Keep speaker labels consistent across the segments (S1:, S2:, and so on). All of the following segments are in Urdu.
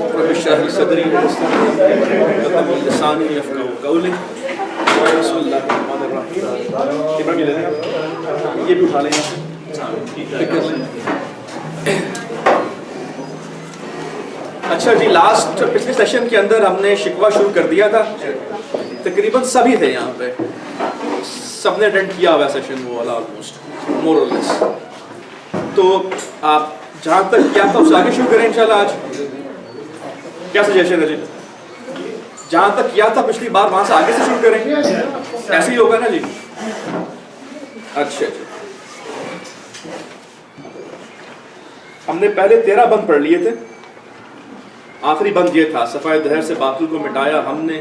S1: رب اشرح لي صدري ويسر لي امري واحلل لساني يفقهوا قولي بسم اللہ الرحمن الرحیم. ابراہیم یہ لے لیں آپ, یہ بھی اٹھا لیں فکر لیں. اچھا جی, لاسٹ پچھلے سیشن کے اندر ہم نے شکوہ شروع کر دیا تھا. تقریباً سبھی تھے یہاں پہ, سب نے اٹینڈ کیا ہوا سیشن وہ والا آلموسٹ مور اور لیس. تو آپ جہاں تک کیا تھا اس سے آگے شروع کریں انشاءاللہ آج. کیا سجیشن ہے جی؟ جہاں تک کیا تھا پچھلی بار وہاں سے آگے سے شروع کریں, ایسے ہی ہوگا نا جی؟ اچھا جی, ہم نے پہلے 13 بند پڑھ لیے تھے. آخری بند یہ تھا, صفائے دہر سے باطل کو مٹایا ہم نے,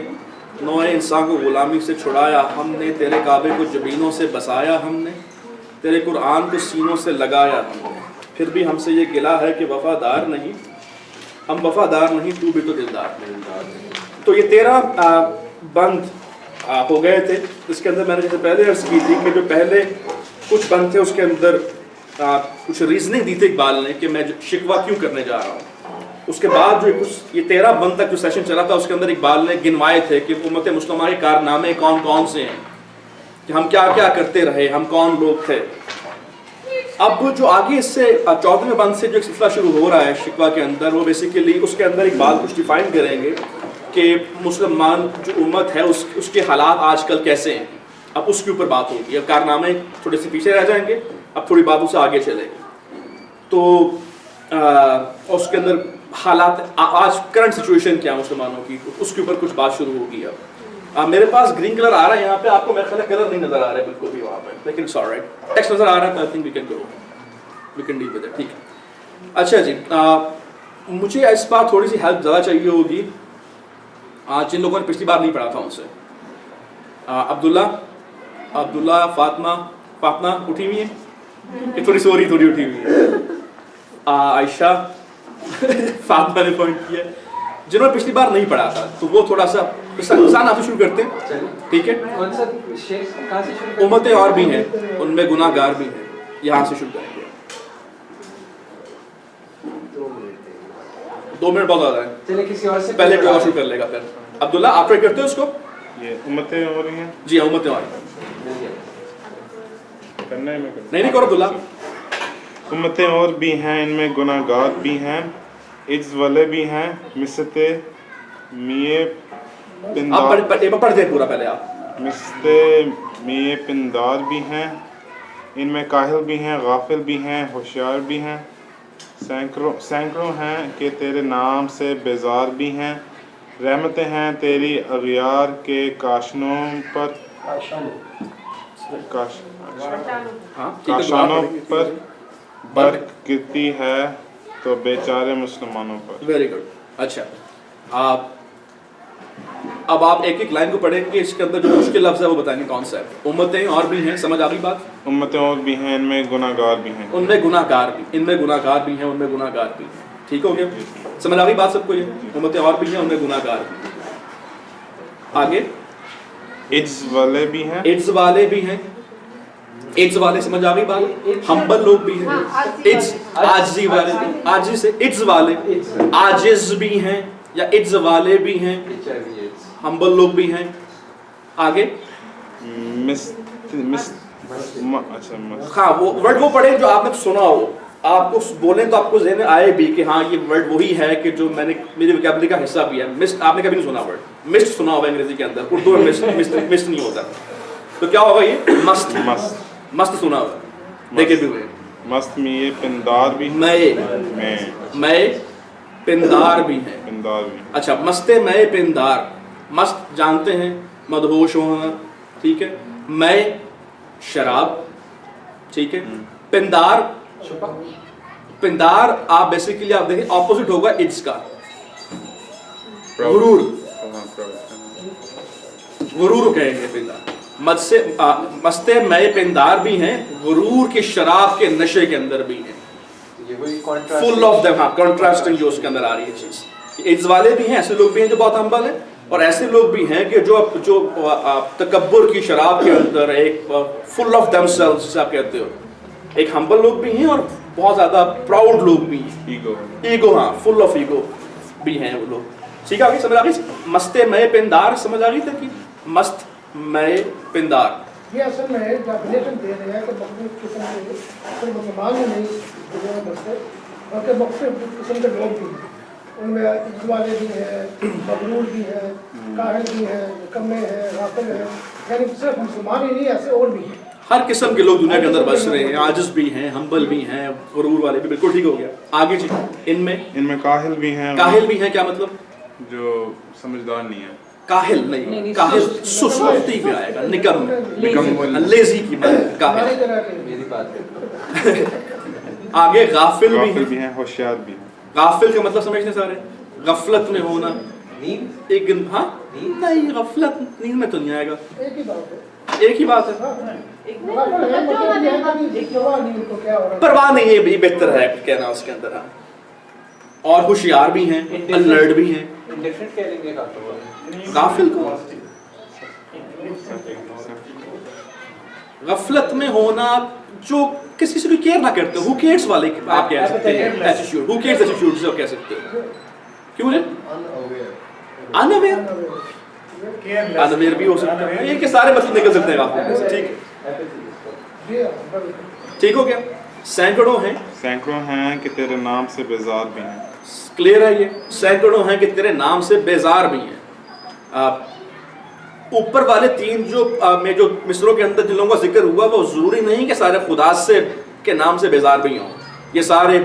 S1: نوع انسان کو غلامی سے چھڑایا ہم نے, تیرے کعبے کو جبینوں سے بسایا ہم نے, تیرے قرآن کو سینوں سے لگایا ہم نے, پھر بھی ہم سے یہ گلہ ہے کہ وفادار نہیں, ہم وفادار نہیں تو بھی تو دلدار. تو یہ 13 بند ہو گئے تھے. اس کے اندر میں نے جیسے پہلے عرض کی تھی کہ جو پہلے کچھ بند تھے اس کے اندر کچھ ریزننگ دی تھی اقبال نے کہ میں شکوہ کیوں کرنے جا رہا ہوں. اس کے بعد جو کچھ یہ 13 بند تک جو سیشن چلا تھا اس کے اندر اقبال نے گنوائے تھے کہ امت مسلمہ کے کارنامے کون کون سے ہیں, کہ ہم کیا کیا کرتے رہے, ہم کون لوگ تھے. اب جو آگے اس سے 14ویں بند سے جو ایک سلسلہ شروع ہو رہا ہے شکوہ کے اندر, وہ بیسیکلی اس کے اندر اقبال کچھ ڈیفائن کریں گے کہ مسلمان جو امت ہے اس کے حالات آج کل کیسے ہیں. اب اس کے اوپر بات ہوگی. اب کارنامے تھوڑے سے پیچھے رہ جائیں گے, اب تھوڑی بات اس سے آگے چلے گی. تو اس کے اندر حالات آج کرنٹ سچویشن کیا مسلمانوں کی, اس کے اوپر کچھ بات شروع ہوگی. اب میرے پاس گرین کلر آ رہا ہے یہاں پہ, آپ کو میرا خیال کلر نہیں نظر آ رہا ہے بالکل بھی وہاں پہ, لیکن اٹس آلرائٹ. ٹیکسٹ نظر آ رہا ہے, I think we can deal with it. ٹھیک ہے. اچھا جی, مجھے اس بار تھوڑی سی ہیلپ زیادہ چاہیے ہوگی جن لوگوں نے پچھلی بار نہیں پڑھا تھا ان سے. عبداللہ, فاطمہ اٹھی ہوئی ہیں, تھوڑی سوری تھوڑی اٹھی ہوئی ہے. عائشہ, فاطمہ نے پوائنٹ کیا. جنہوں نے پچھلی بار نہیں پڑھا تھا تو وہ تھوڑا سا انسان آپ سے شروع کرتے ہیں. ٹھیک ہے. امتیں اور بھی ہیں, ان میں گناہ گار بھی ہیں, یہاں سے شروع کریں گے. 2 منٹ بہت زیادہ ہے, پہلے کوئی اور شروع کر لے گا. پھر عبداللہ آپ ٹرائی کرتے ہو اس کو.
S2: یہ امتیں اور ہیں.
S1: جی امتیں اور نہیں کرو عبداللہ.
S2: امتیں اور بھی ہیں, ان میں گناہ گار بھی ہیں, عجز والے بھی ہیں, مثل میے پندار,
S1: پڑھ دیں پورا پہلے آپ.
S2: مثل میے پندار بھی ہیں, ان میں کاہل بھی ہیں, غافل بھی ہیں, ہوشیار بھی ہیں, سینکڑوں ہیں کہ تیرے نام سے بیزار بھی ہیں, رحمتیں ہیں تیری اغیار کے کاشانوں پر برکتی ہے تو بیچارے مسلمانوں پر.
S1: Very good. اچھا, اب آپ ایک ایک لائن کو پڑھیں گے. اس کے اندر جو مشکل لفظ ہے وہ بتائیں گے کون سا ہے. امتیں اور بھی ہیں, سمجھ آ گئی بات.
S2: امتیں اور بھی ہیں, ان میں گناہ گار بھی ہیں,
S1: ان میں گناہ گار بھی, ان میں گناہ گار بھی ہیں, ان میں گناہ گار بھی ہیں. ٹھیک ہو گیا, سمجھ آ گئی بات سب کو. یہ امتیں اور بھی ہیں, ان میں گناہ گار بھی ہیں. آگے
S2: عجز والے بھی ہیں,
S1: عجز والے بھی ہیں. عجز والے سمجھ آ گئی بات. ہمبل لوگ بھی ہیں, عجز عاجزی والے, عاجزی سے عجز والے, عاجز بھی ہیں یا عجز والے بھی ہیں, ہمبل لوگ بھی ہیں. آگے ہاں وہ ورڈ وہ پڑھیں جو آپ نے سنا ہو, آپ کو بولیں تو آپ کو ذہن میں آئے بھی کہ ہاں یہ ورڈ وہی ہے کہ جو میں نے میری ویکیبلری کا حصہ بھی ہے. مسٹ آپ نے کبھی نہیں سنا ورڈ, مسٹ سنا ہوگا انگریزی کے اندر, اردو میں مسٹ نہیں ہوتا. تو کیا ہوگا یہ مست, مست سنا ہوگا, دیکھے بھی ہوئے.
S2: مست میں پندار بھی,
S1: میں پندار بھی ہیں. اچھا, مستے میں پندار, مست جانتے ہیں مدہوش ہونا. ٹھیک ہے. میں شراب. ٹھیک ہے. پندار آپ بیسیکلی آپ دیکھیں اپوزٹ ہوگا عجز کا, غرور. غرور کہیں گے پندار. مستے میں پندار بھی ہیں, غرور کے شراب کے نشے کے اندر بھی ہیں. فل آف دم, ہاں کنٹراسٹنگ جو اس کے اندر آ رہی ہے چیز. عجز والے بھی ہیں, ایسے لوگ بھی ہیں جو بہت ہمبل ہیں, اور ایسے لوگ بھی ہیں کہ جو تکبر کی شراب کے اندر ایک فل آف دم سیلف جسے آپ کہتے ہو, ایک ہمبل لوگ بھی ہیں اور بہت زیادہ پراؤڈ لوگ بھی ہیں. ایگو, ہاں, فل آف ایگو. بھی ہیں وہ لوگ. ٹھیک ہے, سمجھ آ گئی. مست مے پندار سمجھ آ گئی تھی کہ مست مے پندار.
S3: یہ اصل میں ڈیفینیشن دے رہے ہیں کہ مختلف قسم کے صرف مسلمان ہی نہیں دنیا میں بستے بلکہ مختلف قسم کے لوگ بھی ہیں. ان میں عزت والے بھی ہیں, مغرور بھی ہیں, کاہل بھی ہیں, نکمے ہیں, غافل ہیں. یعنی صرف مسلمان ہی نہیں, ایسے اور بھی ہیں.
S1: ہر قسم کے لوگ دنیا کے اندر بس رہے ہیں. عاجز بھی ہیں, ہمبل بھی ہیں, غرور والے بھی. بالکل ٹھیک ہو گیا. آگے جی. ان میں
S2: کاہل بھی ہیں.
S1: کاہل بھی ہیں کیا مطلب؟
S2: جو سمجھدار نہیں ہے.
S1: کاہل نہیں, کاہل سستی پہ آئے گا. نکم لیزی کی مطلب کاہل.
S4: میری بات
S1: آگے غافل بھی
S2: ہیں, ہوشیار بھی ہیں.
S1: غافل کا مطلب سمجھتے سارے؟ غفلت میں ہونا. ایک ہاں نہیں, غفلت نیند میں تو نہیں آئے گا.
S3: ایک ہی بات ہے.
S1: ایک ہی بات ہے. پرواہ نہیں ہے, بہتر ہے کہنا اس کے اندر. اور ہوشیار بھی ہیں, الرٹ بھی ہیں. غافل کو غفلت میں ہونا, جو کسی سے بھی کیئر نہ کرتے ہو, کیئرس والے آپ کہہ سکتے ہیں. ایٹیٹیوڈ, ہو کیئرس ایٹیٹیوڈ سے آپ کہہ سکتے ہو. کیوں ہے انویئر. انویئر بھی ہو سکتا ہے. یہ کہ سارے مطلب نکل سکتے ہیں غافل سے. ٹھیک ہے, ٹھیک ہو گیا. سینکڑوں ہیں
S2: کہ تیرے نام سے بیزار بھی ہیں.
S1: کلیئر ہے یہ. سینکڑوں ہیں کہ تیرے نام سے بیزار بھی ہیں. اوپر والے تین جو میں جو مصروں کے اندر جن لوگوں کا ذکر ہوا, وہ ضروری نہیں کہ سارے خدا سے کے نام سے بیزار بھی ہوں. یہ سارے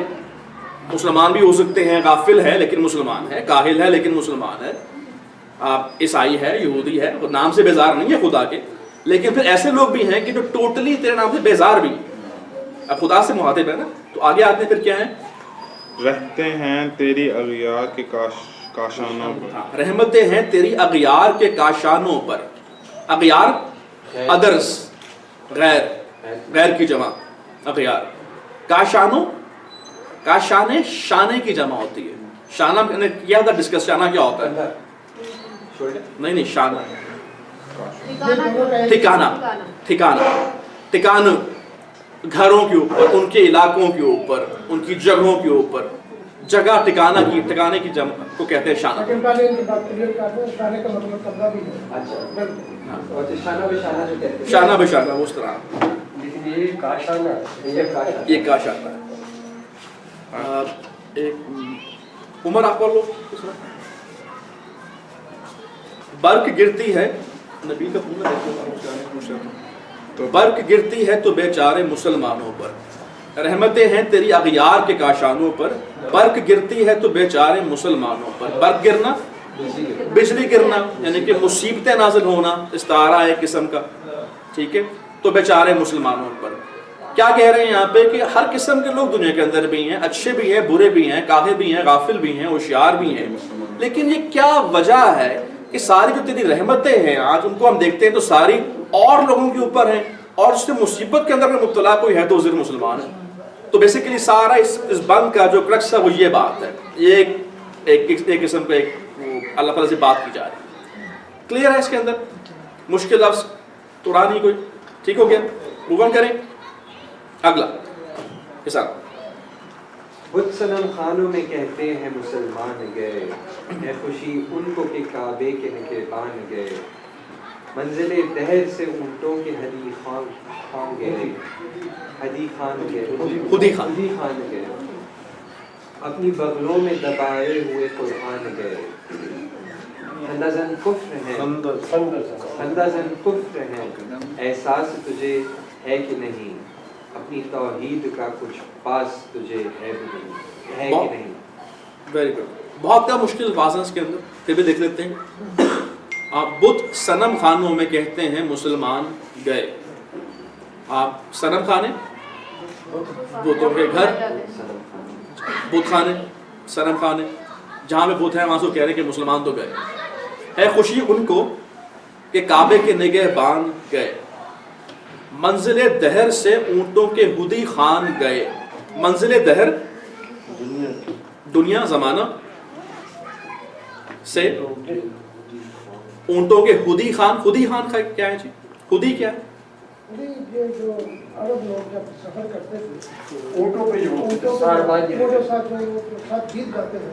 S1: مسلمان بھی ہو سکتے ہیں. غافل ہے لیکن مسلمان ہے, کاہل ہے لیکن مسلمان ہے, عیسائی ہے, یہودی ہے, نام سے بیزار نہیں ہے خدا کے. لیکن پھر ایسے لوگ بھی ہیں کہ جو ٹوٹلی تیرے نام سے بیزار بھی ہیں. اب خدا سے مخاطب ہے نا, تو آگے آتے ہیں پھر کیا ہیں؟
S2: رہتے ہیں تیری اغیار کے کاشانوں پر.
S1: رحمتیں ہیں تیری اغیار کے کاشانوں پر. اغیار ادرس, غیر کی جمع اغیار. کاشانوں, کاشانے شانے کی جمع ہوتی ہے. شانہ میں نے کیا تھا ڈسکس, شانہ کیا ہوتا ہے؟ نہیں شانہ ٹھکانہ. ٹھکانہ گھروں کے اوپر, ان کے علاقوں کے اوپر, ان کی جگہوں کے اوپر. جگہ ٹھکانہ کی, ٹھکانے کی جمع کو کہتے ہیں شانہ. شانہ بشانہ اس طرح. یہ کاشانہ ہے. ایک عمر آپ پڑھ لو. برق گرتی ہے, نبی کا تو برق گرتی ہے تو بیچارے مسلمانوں پر. رحمتیں ہیں تیری اغیار کے کاشانوں پر. برق گرتی ہے تو بیچارے مسلمانوں پر. برق گرنا, بجلی گرنا, یعنی کہ مصیبتیں نازل ہونا, استعارہ ہے قسم کا. ٹھیک ہے, تو بیچارے مسلمانوں پر. کیا کہہ رہے ہیں یہاں پہ کہ ہر قسم کے لوگ دنیا کے اندر بھی ہیں, اچھے بھی ہیں, برے بھی ہیں, کاہل بھی ہیں, غافل بھی ہیں, ہوشیار بھی ہیں. لیکن یہ کیا وجہ ہے کہ ساری جو تیری رحمتیں ہیں آج ان کو ہم دیکھتے ہیں تو ساری اور لوگوں کے اوپر ہیں, اور اس سے مصیبت کے اندر میں مبتلا کوئی ہے تو ضرور مسلمان ہے. تو بیسیکلی سارا اس بند کا جو کرکس ہے وہ یہ بات ہے. یہ ایک قسم کا ایک اللہ تعالیٰ سے بات کی جا رہی ہے. کلیئر ہے اس کے اندر؟ مشکل لفظ توڑا نہیں کوئی. ٹھیک ہو گیا, موو آن کریں. اگلا حساب.
S4: بت صنم خانوں میں کہتے ہیں مسلمان گئے, ہے خوشی ان کو کہ کعبے کے نگہبان گئے. منزل دہر سے اونٹوں کے ہدی خان گئے. ہدی خان گئے,
S1: خودی خان
S4: گئے. اپنی بغلوں میں دبائے ہوئے قرآن گئے. اندازن کفر ہیں, اندازن کفر ہیں, احساس تجھے ہے کہ نہیں, اپنی توحید کا کچھ پاس تجھے ہے بھی نہیں, ہے کہ نہیں.
S1: Very good. بہت کیا مشکل الفاظ ہیں اس کے اندر, پھر بھی دیکھ لیتے ہیں. آپ بت صنم خانوں میں کہتے ہیں مسلمان گئے. آپ صنم خانے, بتوں کے گھر, بت خانے, صنم خانے, جہاں پہ بت ہیں وہاں سے کہہ رہے ہیں کہ مسلمان تو گئے. ہے خوشی ان کو کہ کعبے کے نگہبان گئے. منزل دہر سے اونٹوں کے ہدی خان گئے. منزل دہر دنیا زمانہ سے اونٹوں کے ہدی خان. ہدی خان کیا ہے جی؟ ہدی کیا ہے؟
S3: جو عرب لوگ جب سفر کرتے تھے
S4: اونٹوں پہ
S3: ساتھ گیت گاتے ہیں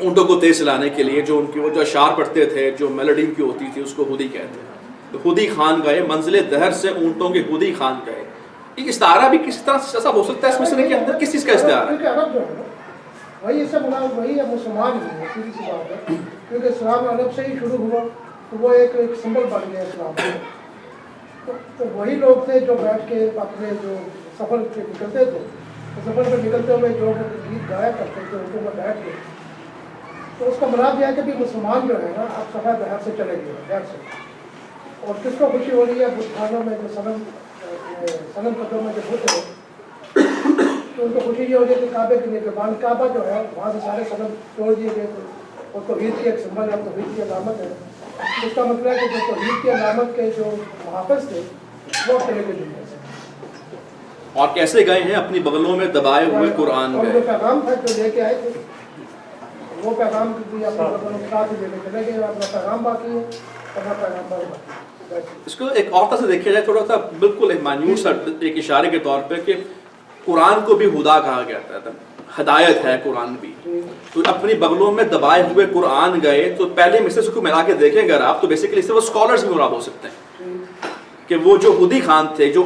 S1: اونٹوں کو تیز چلانے کے لیے جو ان کی وہ جو اشعار پڑھتے تھے جو میلوڈی کی ہوتی تھی اس کو ہودی کہتے ہیں. تو ہودی خان گئے منزل دہر سے اونٹوں کے ہودی خان گئے. یہ استعارہ بھی کس طرح سے ہو سکتا ہے اس مسئلے کے اندر؟ کس چیز کا استعارہ ہے؟
S3: کیونکہ عرب جو ہے نا وہی اس سے مراد وہی ہے مسلمان ہی ہے سیدھی سی بات ہے کیونکہ اسلام عرب سے ہی شروع ہوا تو وہ ایک سمبل بن گیا اسلام کا. تو وہی لوگ تھے جو بیٹھ کے اپنے جو سفر پہ نکلتے تھے سفر پہ نکلتے ہوئے جو گیت گایا کرتے تھے اردو میں بیٹھ کے. تو اس کا مراد یہ ہے کہ بھی مسلمان جو ہے نا اب صفحہ دہر سے چلے گئے دہر سے. اور کس کو خوشی ہو رہی ہے بدھ خانوں میں جو صنم قدروں میں جو بت ہے تو ان کو خوشی یہ ہو رہی ہے کہ کعبے کے لیے زبان کعبہ جو ہے وہاں سے سارے صنم توڑ دیے گئے تھے اور توحید کی ایک سمبل ہے توحید کی علامت ہے. اس کا مطلب ہے کہ جو توحید کی علامت کے جو محافظ تھے وہ چلے گئے دنیا سے.
S1: اور کیسے گئے ہیں؟ اپنی بغلوں میں دبائے ہوئے قرآن
S3: اور جو
S1: گئے.
S3: پیغام تھا جو لے کے آئے تھے وہ پیغام بھی اپنے بغلوں کے ساتھ لے کے چلے گئے. اپنا پیغام باقی ہے اپنا پیغام باقی ہے.
S1: اس کو ایک اور طرح سے دیکھا جائے تھوڑا سا بالکل ایک مانیوس سا ایک اشارے کے طور پہ کہ قرآن کو بھی ہدا کہا گیا تھا. ہدایت ہے قرآن بھی. تو اپنی بغلوں میں دبائے ہوئے قرآن گئے. تو پہلے مسئلے کو ملا کے دیکھیں اگر آپ تو بیسیکلی اس سے وہ اسکالرز بھی مراد ہو سکتے ہیں کہ وہ جو ہودی خان تھے جو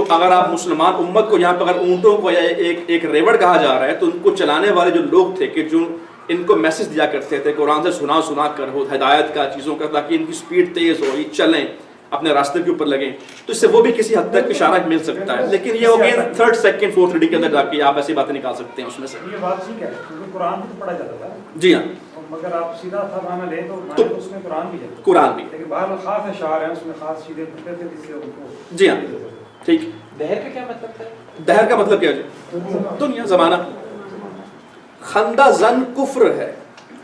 S1: اگر آپ مسلمان امت کو یہاں پہ اگر اونٹوں کو یا ایک ریوڑ کہا جا رہا ہے تو ان کو چلانے والے جو لوگ تھے کہ جو ان کو میسج دیا کرتے تھے قرآن سے سنا کر ہو ہدایت کا چیزوں کا تاکہ ان کی سپیڈ تیز ہو یہ چلیں اپنے راستے کے اوپر لگیں. تو اس سے وہ بھی کسی حد تک اشارہ مل سکتا ہے. لیکن یہ again third second fourth reading کے اندر جا کے آپ ایسی باتیں نکال سکتے ہیں اس میں سے.
S5: یہ بات ٹھیک ہے کیونکہ قرآن بھی تو پڑھا جاتا تھا.
S1: جی ہاں
S5: مگر آپ سیدھا تھا معنی لیں تو اس میں قرآن بھی ہے.
S1: قرآن بھی
S5: لیکن باہر خاص اشعار ہیں اس میں خاص چیزیں پڑھتے تھے جس سے ان کو.
S1: جی ہاں ٹھیک.
S4: دہر کا کیا مطلب تھا؟
S1: دہر کا مطلب کیا ہے؟ دنیا زمانہ. خندہ زن کفر ہے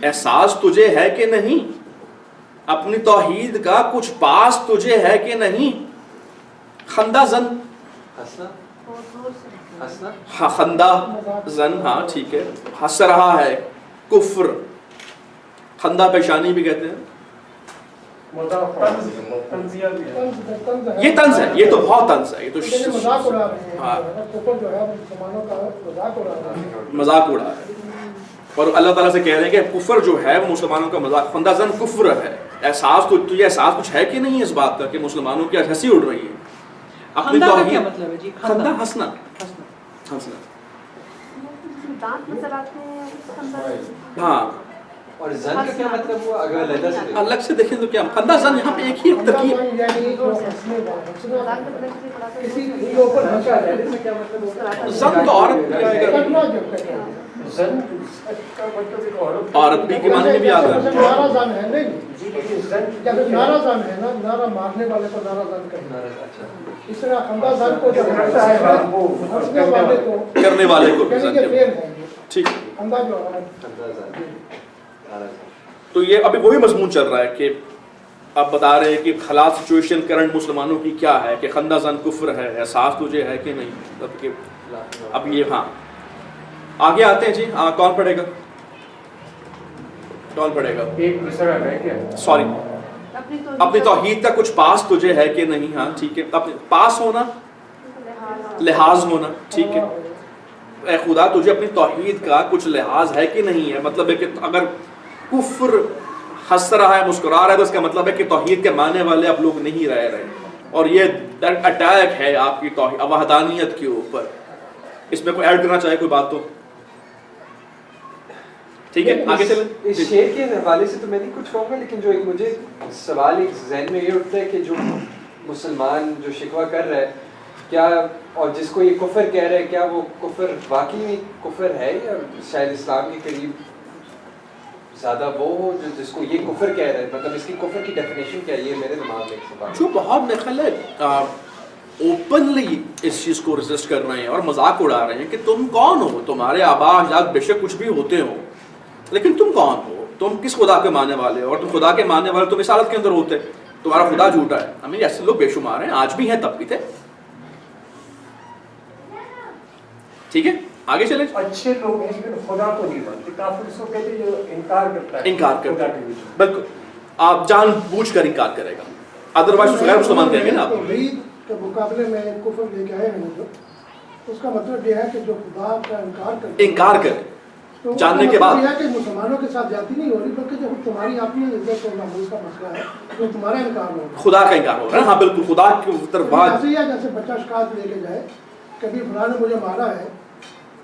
S1: احساس تجھے ہے کہ نہیں اپنی توحید کا کچھ پاس تجھے ہے کہ نہیں. خندہ زن ہاں خندہ زن ہاں ٹھیک ہے ہنس رہا ہے. کفر خندہ پیشانی بھی کہتے ہیں. یہ طنز ہے یہ تو بہت طنز ہے. یہ تو
S3: مذاق اڑا رہے ہیں کفر جو ہے مسلمانوں کا مذاق اڑا رہا ہے.
S1: مذاق اڑا ہے اور اللہ تعالیٰ سے کہہ رہے ہیں کہ کفر جو ہے وہ مسلمانوں کا مذاق. خندہ زن کفر ہے. احساس تو تجھے احساس کچھ ہے کہ نہیں اس بات کا کہ مسلمانوں کی ہنسی اڑ رہی ہے. اپنی توحید کیا مطلب ہے جی؟ خندہ ہنسنا ہنسنا ہاں.
S4: اور زن کا کیا مطلب ہوا اگر علیحدہ سے
S1: الگ سے دیکھیں تو کیا خندہ زن یہاں پہ ایک ہی ترکیب.
S3: یعنی جو ہنسنے والا کسی کے اوپر ہنسا ہے
S4: کیا مطلب ہوگا؟
S1: زن تو عورت بھی آئے گا. عورت بھی کے معنی میں بھی آتا ہے.
S3: نارا زن ہے نہیں جب نارا زن ہے نا نارا مارنے والے کو نارا زن کہتے ہیں. اس طرح خندہ زن کو جو ہنستا ہے ہنسنے والے کو
S1: کرنے والے کو
S3: یعنی کہ فعل ہے
S1: ٹھیک.
S3: خندہ جو ہے
S1: تو یہ ابھی وہی مضمون چل رہا ہے کہ آپ بتا رہے ہیں کہ حالات سچویشن کرنٹ مسلمانوں کی کیا ہے کہ خندہ زن کفر ہے احساس تجھے ہے کہ نہیں. مطلب کہ اب یہ ہاں آگے آتے ہیں جی. کون پڑھے گا کون پڑھے گا؟
S5: ایک مصرع ہے کیا
S1: سوری اپنی توحید کا کچھ پاس تجھے ہے کہ نہیں. ہاں ٹھیک ہے. اپنے پاس ہونا لحاظ ہونا ٹھیک ہے. اے خدا تجھے اپنی توحید کا کچھ لحاظ ہے کہ نہیں ہے. مطلب ہے کہ اگر کفر ہنس رہا ہے مسکرا رہا ہے تو اس کا مطلب ہے کہ توحید کے ماننے والے اب لوگ نہیں رہ رہے اور یہ اٹیک ہے آپ کی توحید وحدانیت کے اوپر. اس میں کوئی ایڈ کرنا چاہے کوئی بات تو ٹھیک ہے آگے چلیں.
S4: اس شعر کے حوالے سے تو میں نہیں کچھ کہوں گا لیکن جو ایک مجھے سوال ایک ذہن میں یہ اٹھتا ہے کہ جو مسلمان جو شکوہ کر رہا ہے کیا اور جس کو یہ کفر کہہ رہے ہیں کیا وہ کفر واقعی کفر ہے یا شاید اسلام کے قریب زیادہ وہ ہو جس کو یہ کفر کہہ رہے ہیں. مطلب اس کی کفر کی ڈیفینیشن کیا ہے یہ میرے دماغ میں ایک سوال
S1: جو بہت میرا خیال ہے اوپنلی اس چیز کو ریزسٹ کر رہے ہیں اور مذاق اڑا رہے ہیں کہ تم کون ہو. تمہارے آبا اجداد بے شک کچھ بھی ہوتے ہو لیکن تم کون ہو. تم کس خدا کے ماننے والے ہو اور تم خدا کے ماننے والے تم اس حالت کے اندر ہوتے تمہارا خدا جھوٹا ہے. ہمیں ایسے لوگ بے شمار ہیں آج بھی ہیں تب بھی تھے. ٹھیک ہے آگے چلیں.
S5: اچھے لوگ ہیں لیکن خدا کو نہیں مانتے. کافر اس کو کہتے ہیں جو انکار کرتا ہے.
S1: انکار کرتا ہے بالکل. آپ جان بوجھ کر انکار کرے گا ادروائز غیر مسلمان کہیں گے نا آپ.
S3: توحید کے مقابلے میں کفر لے کے آئے ہیں جو اس کا مطلب یہ ہے کہ جو خدا کا
S1: انکار کرے
S3: تو
S1: جاننے کے بعد
S3: یہ ہے کہ مسلمانوں کے ساتھ زیادتی نہیں ہو رہی، بلکہ جو تمہاری اپنی عزت اور ناموس کا مسئلہ ہے جو تمہارا انکار ہو
S1: خدا کا انکار ہو رہا ہے. ہاں بالکل خدا کی طرف بات.
S3: ایسے ہی ہے جیسے بچہ شکایت لے کے جائے کبھی فلاں نے مجھے مارا ہے،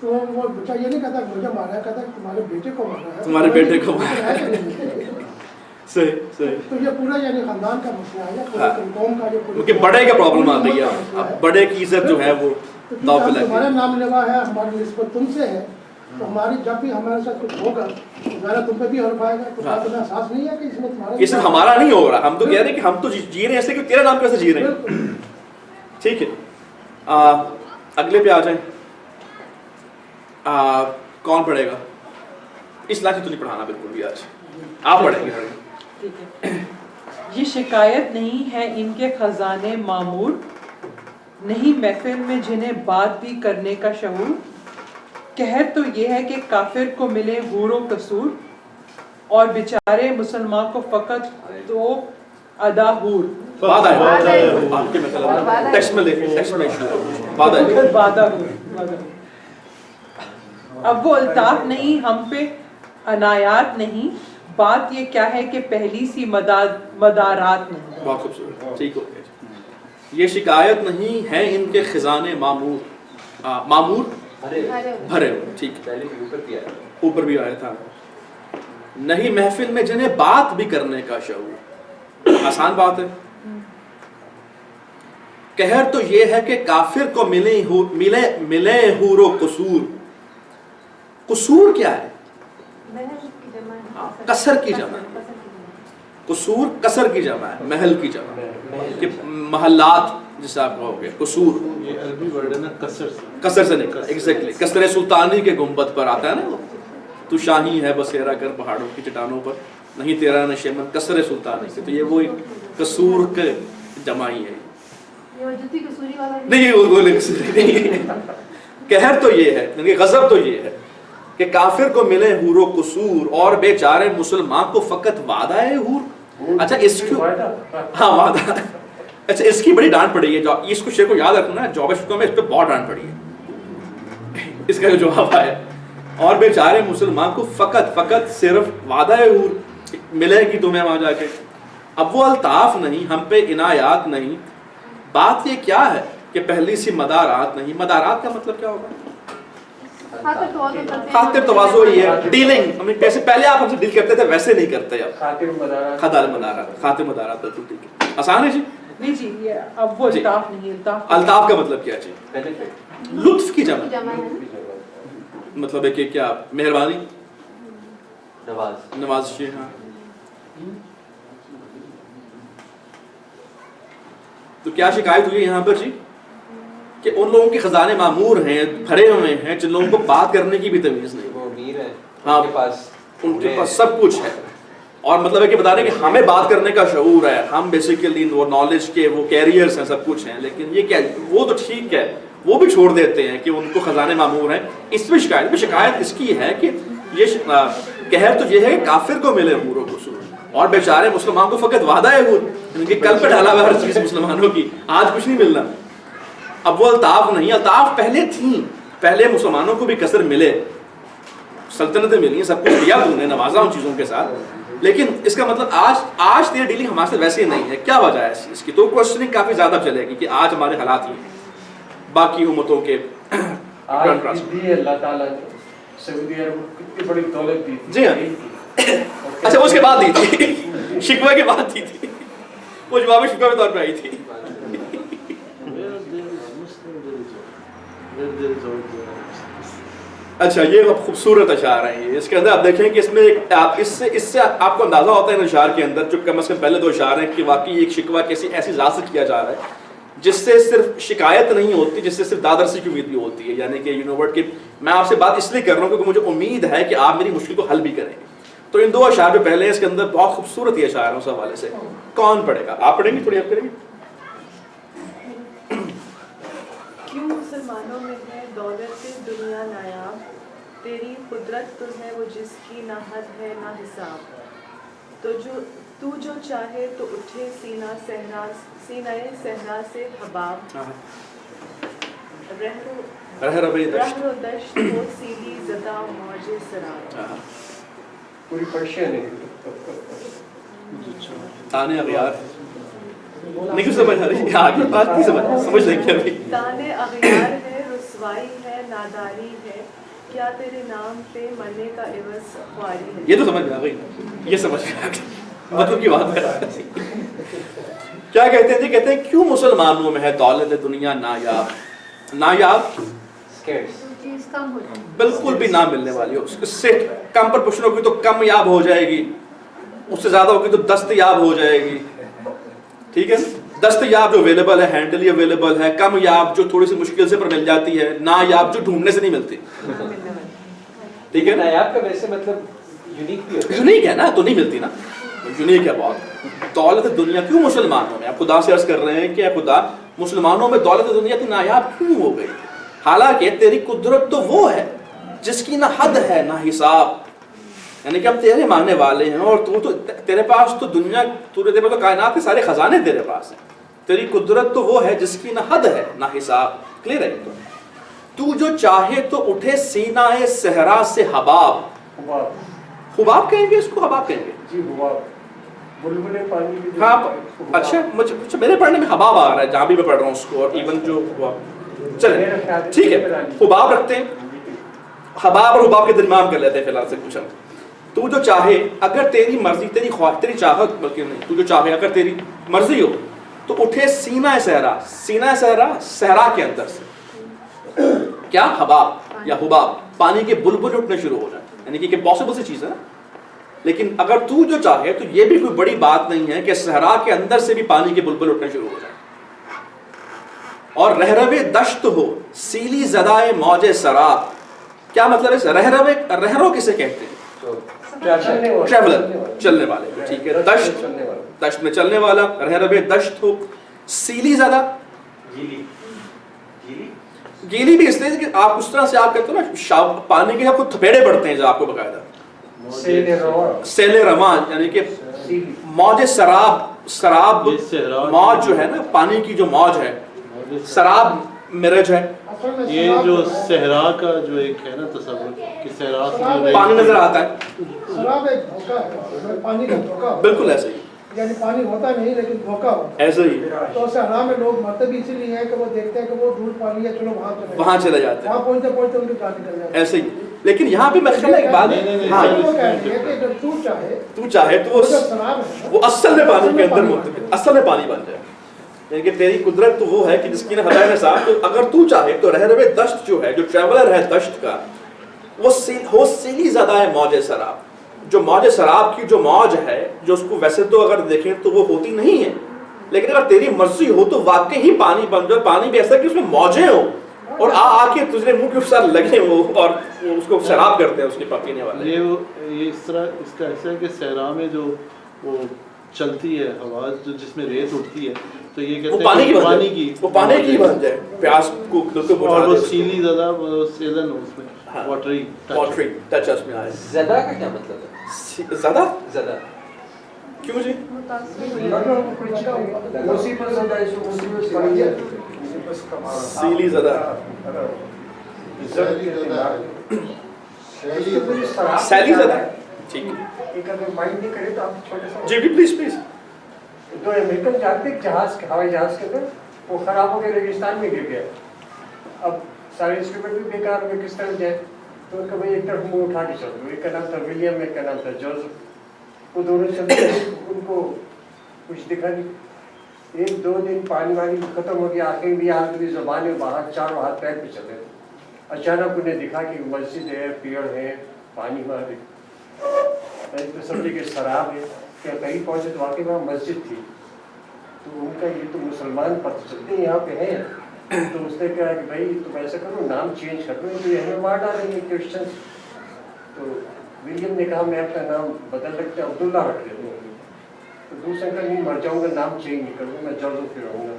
S3: تو وہ بچہ یہ نہیں کہتا کہ مجھے مارا ہے، کہتا کہ تمہارے بیٹے کو مارا ہے.
S1: تمہارے بیٹے کو مارا
S3: ہے.
S1: صحیح صحیح.
S3: تو یہ پورا یعنی خاندان کا مسئلہ ہے یا پوری قوم کا جو
S1: کیونکہ بڑے کا پرابلم آ گئی ہے. اب بڑے کی عزت جو ہے وہ داؤ پہ لگ
S3: ہمارا
S1: گئی.
S3: نام لیوا ہے، ہماری نسبت تم سے ہے، تو ہماری جب بھی ہمارے ساتھ کچھ ہوگا تو ظاہر تم پہ بھی حرف آئے گا. تو کیا تمہیں احساس نہیں ہے کہ اس میں تمہارا
S1: یہ صرف ہمارا نہیں ہو رہا، ہم تو کہہ رہے ہیں کہ ہم تو جی رہے ہیں ایسے کہ تیرا نام کیسے جی رہے ہیں. ٹھیک ہے اگلے پہ آ جائیں. کون پڑھے گا؟ اس لائن سے تو نہیں پڑھانا بالکل بھی، آج آپ پڑھیں گے.
S6: ٹھیک ہے. یہ شکایت نہیں ہے ان کے خزانے معمور، نہیں محفل میں جنہیں بات بھی کرنے کا شعور. قہر تو یہ ہے کہ کافر کو ملے حور و قصور، اور بیچارے مسلمان کو فقط تو ادا حور.
S1: بعد آئے آپ کے مطلب ٹیکسٹ میں دیکھیں، ٹیکسٹ میں بعد آئے.
S6: وعدہ حور. اب وہ الطاف نہیں ہم پہ عنایات نہیں، بات یہ کیا ہے کہ پہلی سی مدارات نہیں.
S1: بہت خوبصورت. ٹھیک ہو گیا. یہ شکایت نہیں ہے ان کے خزانے معمور. معمور بھرے ہوئے. ٹھیک ہے اوپر بھی آیا تھا. نہیں محفل میں جنہیں بات بھی کرنے کا شعور. آسان بات ہے. قہر تو یہ ہے کہ کافر کو ملے حور و قصور. قصور کیا ہے؟ قصر کی جمع ہے. قصور قصر کی جمع ہے، محل کی جمع ہے، کہ محلات جسے آپ کہو گے. قصور
S2: یہ عربی ورڈ ہے نا قصر سے،
S1: قصر سے نکلا. ایگزیکٹلی قصر سلطانی کے گنبد پر آتا ہے نا وہ، تو شاہی ہے بسیرا کر پہاڑوں کی چٹانوں پر، نہیں تیرا نشیمن قصر سلطانی سے. تو یہ وہ قصور کے جمائی ہے. نہیں یہ وہ نہیں. قہر تو یہ ہے، غضب تو یہ ہے کہ کافر کو ملے حور و قصور، اور بیچارے مسلمان کو فقط وعدہ ہے حور. اچھا اس کی ہاں وعدہ. اچھا اس کی بڑی ڈانٹ پڑی ہے. اس کو شعر کو یاد رکھنا ہے، جواب شکوہ میں اس پہ بہت ڈانٹ پڑی ہے. اس کا جو جواب آیا، اور بیچارے مسلمان کو فقط صرف وعدہ ہے حور ملے گی تمہیں وہاں جا کے. اب وہ الطاف نہیں ہم پہ عنایات نہیں، بات یہ کیا ہے کہ پہلی سی مدارات نہیں. مدارات کا مطلب کیا ہوگا؟ خاطر تواضع. یہ ڈیلنگ جیسے پہلے آپ ہم سے ڈیل کرتے تھے ویسے نہیں کرتے اب. خاطر مدارات بالکل ٹھیک ہے. آسان ہے جی.
S6: نہیں جی یہ اب وہ الطاف نہیں.
S1: الطاف کا مطلب کیا جی؟ لطف کی جمع. مطلب ہے کہ کیا مہربانی، نوازش. ہاں تو کیا شکایت ہوئی یہاں پر جی؟ کہ ان لوگوں کے خزانے معمور ہیں، بھرے ہوئے ہیں، جن لوگوں کو بات کرنے کی بھی تمیز نہیں.
S4: وہ امیر ہے،
S1: ہاں ان کے پاس سب کچھ ہے، اور مطلب ہے کہ بتا رہے ہیں کہ ہمیں بات کرنے کا شعور ہے، ہم بیسیکلی وہ نالج کے وہ کیریئرز ہیں، سب کچھ ہیں. لیکن یہ کیا، وہ تو ٹھیک ہے وہ بھی چھوڑ دیتے ہیں کہ ان کو خزانے معمور ہیں. اس میں شکایت اس کی ہے کہ یہ قہر تو یہ ہے کہ کافر کو ملے حور و قصور، اور بیچارے مسلمان کو فقط وعدہ ہے حور. ان کے کل پہ ڈالا ہوا ہر چیز مسلمانوں کی، آج کچھ نہیں ملنا. اب وہ الطاف نہیں. الطاف پہلے تھیں، پہلے مسلمانوں کو بھی قصر ملے، سلطنتیں ملی ہیں، سب کچھ دیا تم نے، نوازا ان چیزوں کے ساتھ. لیکن اس کا مطلب آج تیری ڈیلنگ ہمارے سے ویسے نہیں ہے. کیا وجہ ہے اس کی؟ تو کوشچننگ کافی زیادہ چلے گی کہ آج ہمارے حالات ہی باقی امتوں کے.
S5: آج بھی اللہ تعالیٰ نے سعودی عرب کو کتنی بڑی دولت دی تھی.
S1: جی ہاں. اچھا اس کے بعد دی تھی، شکوہ کے بعد دی تھی، وہ جواب شکوہ کے طور پہ آئی تھی. اچھا یہ خوبصورت اشعار ہیں. یہ اس کے اندر آپ دیکھیں کہ اس میں اس سے آپ کو اندازہ ہوتا ہے ان اشعار کے اندر، جو کم از کم پہلے دو اشعار ہیں، کہ واقعی ایک شکوہ کسی ایسی ذات سے کیا جا رہا ہے جس سے صرف شکایت نہیں ہوتی، جس سے صرف دادرسی کی امید بھی ہوتی ہے. یعنی کہ یونیورٹ کی میں آپ سے بات اس لیے کر رہا ہوں کیونکہ مجھے امید ہے کہ آپ میری مشکل کو حل بھی کریں گے. تو ان دو اشعار جو پہلے ہیں اس کے اندر بہت خوبصورت یہ اشعار ہیں اس حوالے سے. کون پڑھے گا؟ آپ پڑھیں گے؟ تھوڑی آپ کریں گے.
S7: کیوں مسلمانوں میں ہے دولت دنیا نایاب، تیری قدرت تو ہے وہ جس کی نہ حد ہے نہ حساب. تو جو چاہے تو اٹھے سینہ صحرا سے حباب،
S1: رہ رب دشت.
S7: رہر و دشت ہو سیلی زدہ موج سراب.
S5: پوری پرشین ہے.
S1: تانے اغیار نہیں سمجھ آ رہی آگے بات نہیں سمجھ لیں گے ابھی.
S7: تانے اغیار ہے رسوائی ہے ناداری ہے کیا تیرے نام پہ مرنے کا عوض خواری ہے.
S1: یہ تو سمجھ میں آ گئی, یہ سمجھ میں آ گئی مطلب کی بات ہے. کیا کہتے ہیں جی, کہتے ہیں کیوں مسلمانوں میں ہے دولت دنیا نایاب. نایاب بالکل بھی نہ ملنے والی ہو, اس سے کم پر پوچھنا ہوگی تو کم یاب ہو جائے گی, اس سے زیادہ ہوگی تو دستیاب ہو جائے گی. ٹھیک ہے, دستیاب جو اویلیبل ہے, ہینڈلی اویلیبل ہے, کم یاب جو تھوڑی سی مشکل سے پر مل جاتی ہے, نایاب جو ڈھونڈنے سے نہیں ملتی. ٹھیک ہے,
S4: نایاب کا ویسے مطلب یونیک بھی ہوتا ہے.
S1: یونیک ہے نا, تو نہیں ملتی نا, یونیک ہے بہت. دولت دنیا کیوں مسلمانوں میں, آپ خدا سے عرض کر رہے ہیں کہ اے خدا مسلمانوں میں دولت دنیا تو نایاب کیوں ہو گئی, حالانکہ تیری قدرت تو وہ ہے جس کی نہ حد ہے نہ حساب. یعنی کہ ہم تیرے ماننے والے ہیں اور تو تیرے پاس تو دنیا تیرے پاس تو کائنات کے سارے خزانے تیرے پاس ہیں. تیری قدرت تو وہ ہے جس کی نہ حد ہے نہ حساب. کلیئر ہے تو جو چاہے تو اٹھے سینہ صحرا سے حباب.
S5: حباب,
S1: حباب کہیں گے اس کو, حباب کہیں گے
S5: جی حباب, بلبلے پانی کی.
S1: ہاں اچھا, میرے پڑھنے میں حباب آ رہا ہے جہاں بھی میں پڑھ رہا ہوں اس کو, اور ایون جو چلیں ٹھیک ہے حباب رکھتے ہیں, حباب اور حباب کے درمیان کر لیتے ہیں فی الحال سے کچھ. تو جو چاہے اگر تیری مرضی, تیری خواہش, تیری چاہت بلکہ نہیں, تو جو چاہے اگر تیری مرضی ہو تو اٹھے سینہ صحرا. سینہ صحرا, صحرا کے اندر سے کیا حباب یا حباب, پانی کے بلبل اٹھنے شروع ہو جائیں. یعنی کہ پاسبل سی چیز ہے نا, لیکن اگر تو جو چاہے تو یہ بھی کوئی بڑی بات نہیں ہے کہ صحرا کے اندر سے بھی پانی کے بلبل اٹھنے شروع ہو جائیں. اور رہروے دشت ہو سیلی زدائے موج سراب. کیا مطلب ہے رہروے, رہرو کسے کہتے ہیں؟ ٹریولر, چلنے والے. ٹھیک ہے, دشت, دشت میں چلنے والا. رہروے دشت ہو سیلی زدہ, گیلی بھی اس لیے کہ آپ اس طرح سے آپ کہتے ہو نا پانی کے آپ کو تھپیڑے پڑتے ہیں جو آپ کو باقاعدہ سیل رواں, یعنی کہ موج سراب. سراب موج جو ہے نا, پانی کی جو موج ہے, سراب مرج ہے.
S8: یہ جو صحرا کا جو ایک ہے نا تصور کہ صحرا سے
S1: پانی نظر آتا ہے,
S3: سراب ایک دھوکہ ہے, پانی کا دھوکہ.
S1: بالکل ایسے ہی,
S3: یعنی پانی ہوتا نہیں لیکن دھوکہ ہوتا ہے.
S1: ایسے ہی
S3: تو صحرا میں لوگ مرتے بھی اسی لیے ہیں کہ وہ دیکھتے ہیں کہ وہ دودھ پانی ہے, چلو
S1: وہاں چلے جاتے ہیں,
S3: وہاں پہنچتے پہنچتے ان کی جان نکل جاتی ہے.
S1: ایسے ہی. لیکن یہاں پہ میں خیال ایک بات, ہاں
S3: وہ کہہ رہی ہے کہ اگر تو چاہے
S1: تو چاہے تو
S3: سراب ہے
S1: وہ اصل میں پانی کے اندر منتقل, اصل میں پانی بن جائے. یعنی کہ تیری قدرت تو وہ ہے کہ جس کی نہ حد ہے نصاب. تو اگر تو چاہے تو رہروے دشت جو ہے, جو ٹریولر ہے دشت کا, وہ ہو سیلی زدہ ہے موج سراب. جو موج سراب کی جو موج ہے, جو اس کو ویسے تو اگر دیکھیں تو وہ ہوتی نہیں ہے, لیکن اگر تیری مرضی ہو تو واقعی ہی پانی بن جائے. پانی بھی ایسا کہ اس میں موجیں ہوں اور آ کے تجھے منہ کے ساتھ لگے وہ, اور اس کو شراب کرتے ہیں اس کے پینے والے.
S8: یہ اس طرح اس کا ایسا ہے کہ صحرا میں جو وہ چلتی ہے ہوا, جو جس میں ریت اٹھتی ہے, تو یہ کہتے ہیں
S1: وہ پانی کی بن جائے, پیاس کو بالکل بجھا دے.
S8: اور وہ سیلی زدہ سیلن ہو اس میں, واٹری
S1: ٹچ اس میں آئے.
S4: زدہ کا کیا مطلب ہے؟
S1: زدہ
S4: زدہ
S1: کیوں جی؟ سیلی زدہ, سیلی زدہ, ٹھیک ہے
S5: ایک اگر مائنڈ نہیں کرے تو آپ چھوٹے سا
S1: جی پلیز پلیز.
S5: دو امریکن جانتے ہیں جہاز, ہوائی جہاز کے اندر وہ خراب ہو کے ریگستان میں گر گیا. اب سارے انسٹرومنٹ بھی بیکار ہوئے, کس طرح جائے, تو ان کا بھائی ایک طرف منہ اٹھا کے چل رہے, ایک کا نام تھا ولیم, ایک کا نام تھا جوزف. وہ دونوں چلتے ان کو کچھ دکھا نہیں. ایک دو دن پانی وانی ختم ہو گیا, آخر بھی ہاتھ بھی زبانیں باہر, چاروں ہاتھ پیر پہ چل رہے تھے. اچانک انہیں دکھا کہ مسجد ہے, پیڑ ہے, پانی وہاں تو سمجھے کہ شراب ہے. کہ کہیں پہنچے تو واقعی وہاں مسجد تھی. تو ان کا یہ تو مسلمان پتہ چلتے ہیں یہاں پہ ہیں. تو اس نے کہا کہ بھائی تم ایسا کرو, نام چینج کر دو, تو یہ ہمیں مار ڈالیں گے کرسچنس. تو ولیم نے کہا میں اپنا نام بدل رکھتے عبداللہ رکھ لیتا ہوں. تو دوسرا کہ نہیں, مر جاؤں گا, نام چینج نہیں کروں گا, میں جوزف پھر رہوں گا.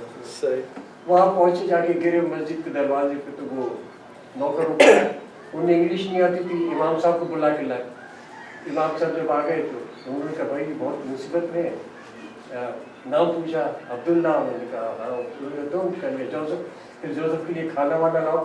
S5: وہاں پہنچے, جا کے گرے مسجد کے دروازے پہ, تو وہ نوکر کو انہیں انگلش نہیں آتی تھی, امام صاحب کو بلا کے لائے. امام صاحب جب آ گئے تو انہوں نے کہا بھائی بہت مصیبت میں, نام پوچھا عبداللہ, انہوں نے کہا ہاں, دو کر لیا جوزف. پھر جوزف کے لیے کھانا وانا لاؤ.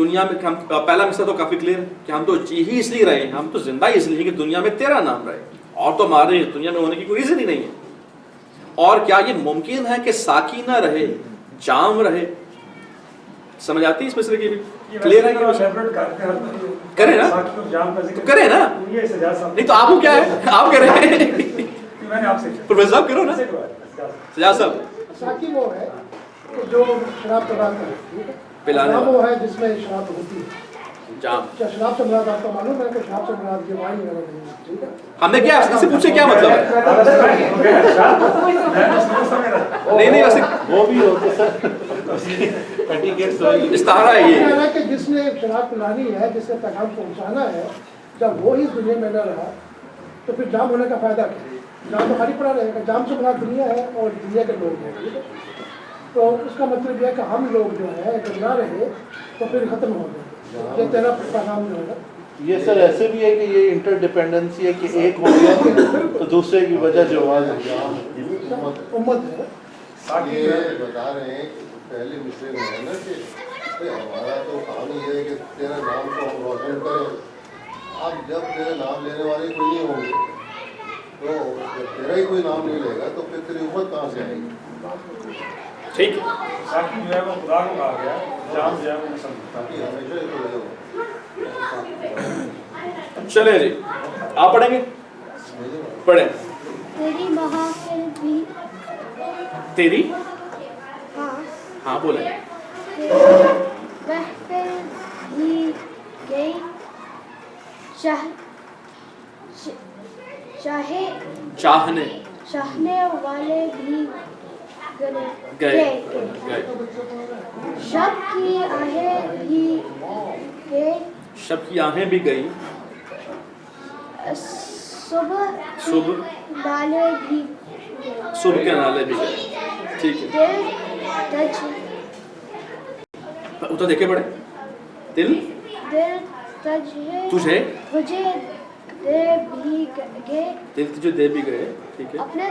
S1: دنیا میں ہم پہلا مسئلہ تو کافی کلیئر ہے کہ ہم تو جی ہی اس لیے رہے ہیں, ہم تو زندہ ہی اس لیے کہ دنیا میں تیرا نام رہے, اور تو ہمارے دنیا میں ہونے کی کوئی ریزن ہی نہیں ہے. اور کیا یہ ممکن ہے کہ ساکی نہ رہے, جام رہے؟ سمجھ آتی ہے اس مسئلے کی بھی؟ کلیئر ہے کریں نا, تو کریں نا, نہیں تو آپ کو کیا ہے, آپ کریں پروفیسر صاحب کرو نا, سجاد صاحب.
S3: ساکی وہ ہے کہ جو شراب پلاتا ہے, ٹھیک ہے,
S1: پلانے
S3: جام
S1: والا
S3: وہ ہے جس میں شراب ہوتی ہے.
S1: جام.
S3: کیا شراب سے مراد آپ کو معلوم ہے کہ شراب سے مراد یہ وائن وغیرہ نہیں ہے, ٹھیک ہے.
S1: ہم نے کیا اس سے پوچھے کیا مطلب ہے؟ نہیں نہیں ویسے
S8: وہ بھی ہوتے سر
S1: استعارہ ہے یہ.
S3: کہ جس نے شراب پلانی ہے, جس نے پیغام پہنچانا ہے, جب وہ ہی دنیا میں نہ رہا تو پھر جام ہونے کا فائدہ کیا ہے؟ جام تو خالی پڑا رہے گا. جام سے مراد دنیا ہے اور دنیا کے لوگ ہیں, ٹھیک ہے. تو اس کا مطلب یہ ہے کہ ہم لوگ جو ہے اگر نہ رہے تو پھر ختم ہو گئے, یہ تیرا پیغام جو ہے.
S8: یہ سر ایسے بھی ہے کہ یہ انٹر ڈیپینڈنسی ہے کہ ایک ہو گیا تو دوسرے کی وجہ جو
S3: امت ہے.
S9: یہ بتا رہے ہیں پہلے مصرے میں ہے نا کہ ہمارا تو کام یہ ہے کہ تیرا نام کو ہم روشن کریں. اب جب تیرے نام لینے والے کوئی نہیں ہوں گے تو جب تیرا ہی کوئی نام نہیں لے گا تو پھر تیری امت کہاں سے آئے گی؟
S1: ٹھیک ہے,
S9: ساکی جو ہے وہ خدا کو کہا گیا, جام جو ہے وہ ساکی ہمیشہ ہی تو
S1: چلے جی آپ پڑھیں گے, پڑھیں.
S10: تیری محافل بھی
S1: تیری
S10: ہاں
S1: ہاں بولیں.
S10: محفل بھی گئی چاہنے والے بھی گئے. شب کی آہیں بھی گئے,
S1: شب کی آہیں بھی گئی,
S10: صبح نالے بھی گئے.
S1: صبح کے نالے بھی گئے. ٹھیک ہے, اتنا دیکھے پڑے. دل تجھے
S10: دے بھی گئے,
S1: دل تجھے دے بھی گئے. ٹھیک ہے,
S10: اپنے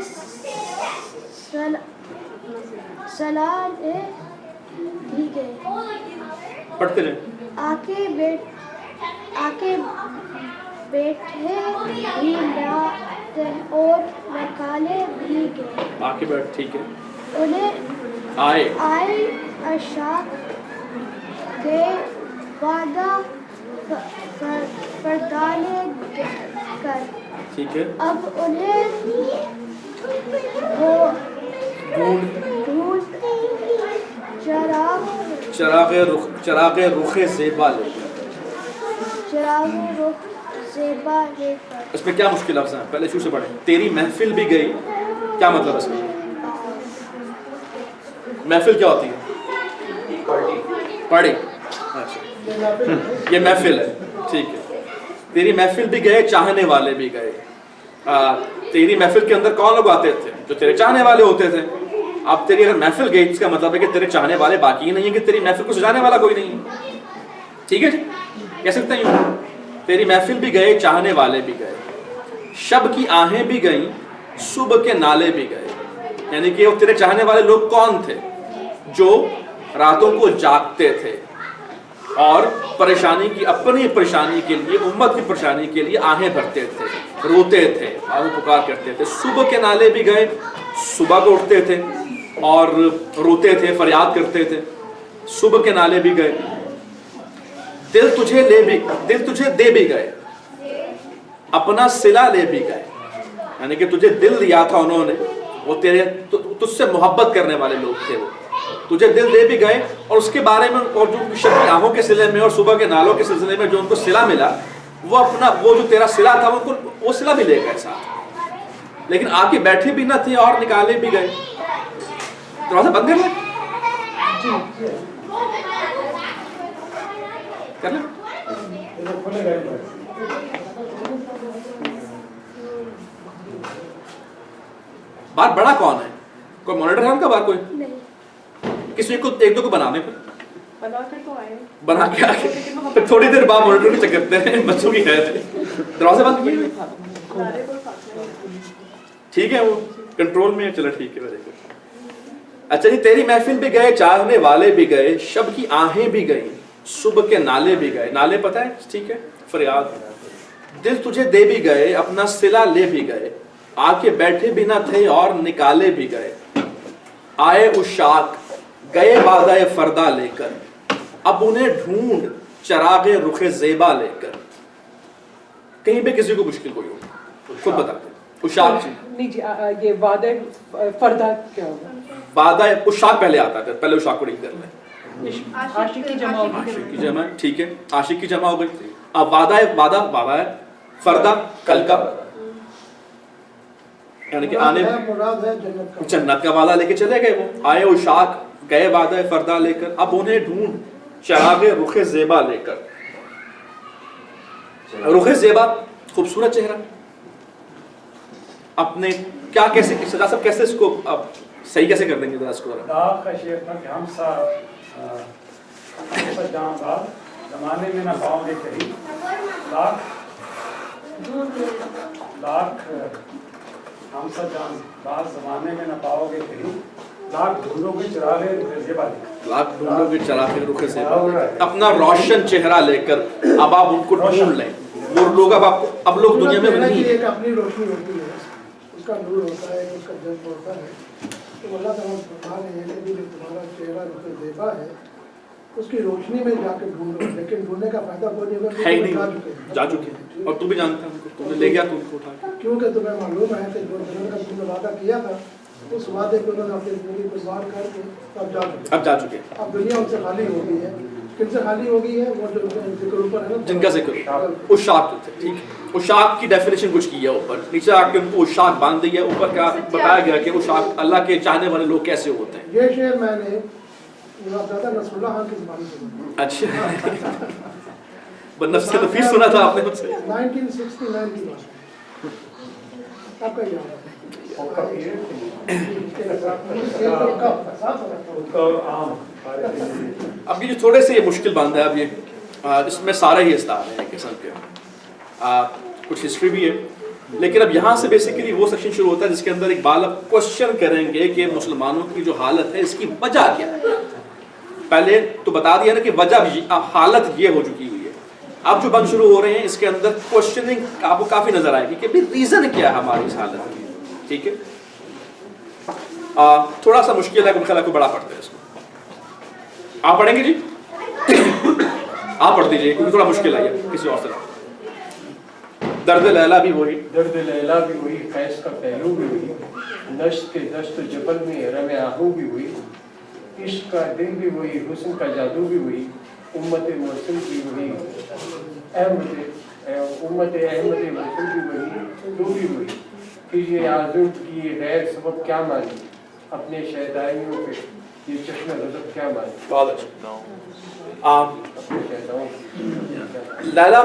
S10: سلالے بھی گئے.
S1: پڑھتے رہے.
S10: آکے بیٹھے بھی نہ اور نکالے بھی گئے.
S1: آ کے بیٹھ. ٹھیک ہے,
S10: انہیں
S1: آئے
S10: اشاق گئے وعدہ پردانے کر.
S1: ٹھیک ہے,
S10: اب انہیں وہ ڈھونڈ
S1: چراغ رخ زیبا لے کر.
S10: چراغ رخ زیبا لے کر.
S1: اس میں کیا مشکل لفظ ہیں؟ پہلے شروع سے پڑھیں. تیری محفل بھی گئی, کیا مطلب اس میں؟ محفل کیا ہوتی ہے؟ پارٹی. یہ محفل ہے. ٹھیک ہے, تیری محفل بھی گئے, چاہنے والے بھی گئے. تیری محفل کے اندر کون لوگ آتے تھے؟ جو تیرے چاہنے والے ہوتے تھے. اب تیری اگر محفل گئی اس کا مطلب ہے کہ تیرے چاہنے والے باقی ہی نہیں ہیں, کہ تیری محفل کو سجانے والا کوئی نہیں ہے. ٹھیک ہے جی, کہہ سکتے ہیں یوں. تیری محفل بھی گئے, چاہنے والے بھی گئے. شب کی آہیں بھی گئیں, صبح کے نالے بھی گئے. یعنی کہ وہ تیرے چاہنے والے لوگ کون تھے؟ جو راتوں کو جاگتے تھے اور پریشانی کی, اپنی پریشانی کے لیے, امت کی پریشانی کے لیے آہیں بھرتے تھے, روتے تھے, آہ پکار کرتے تھے. صبح کے نالے بھی گئے, صبح کو اٹھتے تھے اور روتے تھے, فریاد کرتے تھے. صبح کے نالے بھی گئے. دل تجھے دے بھی گئے, اپنا صلہ لے بھی گئے. یعنی کہ تجھے دل دیا تھا انہوں نے, وہ تیرے تجھ سے محبت کرنے والے لوگ تھے, وہ تجھے دل دے بھی گئے. اور اس کے بارے میں, اور جو شب کی آہوں کے صلے میں اور صبح کے نالوں کے سلسلے میں جو ان کو صلہ ملا, وہ جو تیرا صلہ تھا وہ صلہ بھی لے گئے ساتھ. لیکن آ کے بیٹھے بھی نہ تھے اور نکالے بھی گئے. دروازہ بند کر لیں, کر لیں. بات بڑا کون ہے؟ کوئی مانیٹر ہے ان کا باہر؟ کوئی کسی کو ایک دو کو بنا دیں, بنا کے آ کے پھر تھوڑی دیر بعد مانیٹر بھی چیک کرتے ہیں, بچوں کی خیر ہے. دروازے بند کیجیے. ٹھیک ہے, وہ کنٹرول میں ہے. چلو ٹھیک ہے, ویری گڈ. اچھا جی, تیری محفل بھی گئے, چاہنے والے بھی گئے, شب کی آہیں بھی گئیں. صبح کے نالے بھی گئے, نالے پتہ ہے ٹھیک ہے, فریاد. دل تجھے دے بھی گئے, اپنا صلہ لے بھی گئے, آ کے بیٹھے بھی نہ تھے اور نکالے بھی گئے. آئے عشاق گئے وعدہ فردا لے کر, اب انہیں ڈھونڈ چراغ رخ زیبا لے کر. کہیں پہ کسی کو مشکل کوئی ہو خود بتاتے ہیں. عشاق
S6: نہیں جی یہ وعدہ فردا کیا ہوگا؟
S1: وعدہ عشاق پہلے آتا ہے, پہلے عشاق کو ڈیل کر لیں.
S6: عاشق کی جمع ہوگی.
S1: عاشق کی جمع ٹھیک ہے, عاشق کی جمع ہو گئی. اب وعدہ ہے فردا کل کا, یعنی کہ آنے
S3: مراد ہے
S1: جنت کا وعدہ لے کے چلے گئے. وہ آئے عشاق گئے وعدہ فردا لے کر, اب انہیں ڈھونڈ چراغ رخ زیبا لے کر. رخ زیبا خوبصورت چہرہ. اپنے کیا کیسے سجا سب کیسے اس کو اب صحیح کیسے کر دیں گے ذرا اس کو.
S11: داغ کا شعر تھا کہ ہم سا جہاں بعد زمانے میں نہ پاؤں گے کہیں, لاکھ ہم سا جہاں بعد زمانے میں نہ پاؤ گے کہیں, لاکھ ڈھونڈو گے چراغ رخ زیبا لے کر.
S1: لاکھ ڈھونڈو گے چراغ رخ زیبا, اپنا روشن چہرہ لے کر اب آپ ان کو ڈھونڈ لیں. وہ لوگ اب لوگ دنیا میں نہیں.
S3: ایک اپنی روشنی ہوتی ہے, اس کا نور ہوتا ہے, اس کا جذب ہوتا ہے. تو اللہ تعالیٰ فرما رہے ہیں کہ جو تمہارا چہرہ رخ زیبا ہے اس کی روشنی میں جا کے ڈھونڈو, لیکن ڈھونڈنے کا فائدہ کوئی نہیں
S1: ہے ہی نہیں, جا چکے ہیں. اور تو بھی جانتا ہے تم نے لے گیا تم کو اٹھا کے,
S3: کیونکہ تمہیں معلوم ہے کہ جو جنت کا تم نے وعدہ کیا تھا اس وعدے کو انہوں نے اپنی زندگی کو ظاہر کر کے اب جا چکے. اب دنیا ان سے خالی ہو گئی ہے. کن سے خالی ہو گئی ہے؟ وہ جو ذکر اوپر ہے نا,
S1: جن کا ذکر عشاق تھے. ٹھیک ہے, عشاق کی ڈیفینیشن کچھ کی ہے اوپر, نیچے آ کے ان کو عشاق باندھ دی ہے. اوپر کیا بتایا گیا کہ عشاق اللہ کے چاہنے والے لوگ کیسے ہوتے ہیں.
S3: یہ شعر میں نے دادا نصر اللہ خان کی زبان سے سنا.
S1: اچھا, نفس نفیس سنا تھا آپ نے مجھ سے.
S3: 1969 کی بات ہے, آپ کا یاد ہے.
S1: اب یہ جو تھوڑے سے یہ مشکل بند ہے, اب یہ اس میں سارے ہی استعار ہیں ایک قسم کے, کچھ ہسٹری بھی ہے. لیکن اب یہاں سے بیسیکلی وہ سیکشن شروع ہوتا ہے جس کے اندر اقبال اب کوشچن کریں گے کہ مسلمانوں کی جو حالت ہے اس کی وجہ کیا ہے. پہلے تو بتا دیا نا کہ وجہ حالت یہ ہو چکی ہوئی ہے. اب جو بند شروع ہو رہے ہیں اس کے اندر کوشچننگ آپ کو کافی نظر آئے گی کہ بھی ریزن کیا ہے ہماری اس حالت کی. ٹھیک ہے, تھوڑا سا مشکل ہے, خیال کو بڑا پڑھتے ہیں اس کو. آپ پڑھیں گے جی, آپ پڑھ دیجیے کیونکہ تھوڑا مشکل ہے کسی اور سے. درد لیلا بھی وہی,
S5: درد لیلا بھی وہی, فیض کا پہلو بھی وہی, نشت کے دشت جبل میں رم آہو بھی وہی, عشق کا دل بھی وہی, حسن کا جادو بھی وہی, امت مرسل بھی وہی, امت احمد مرسل بھی وہی, تو بھی وہی. پھر یہ آزم کی غیر سبب کیا مانی, اپنے شہدائیوں پہ یہ چشم غضب کیا مانی.
S1: بہت اچھا. لیلا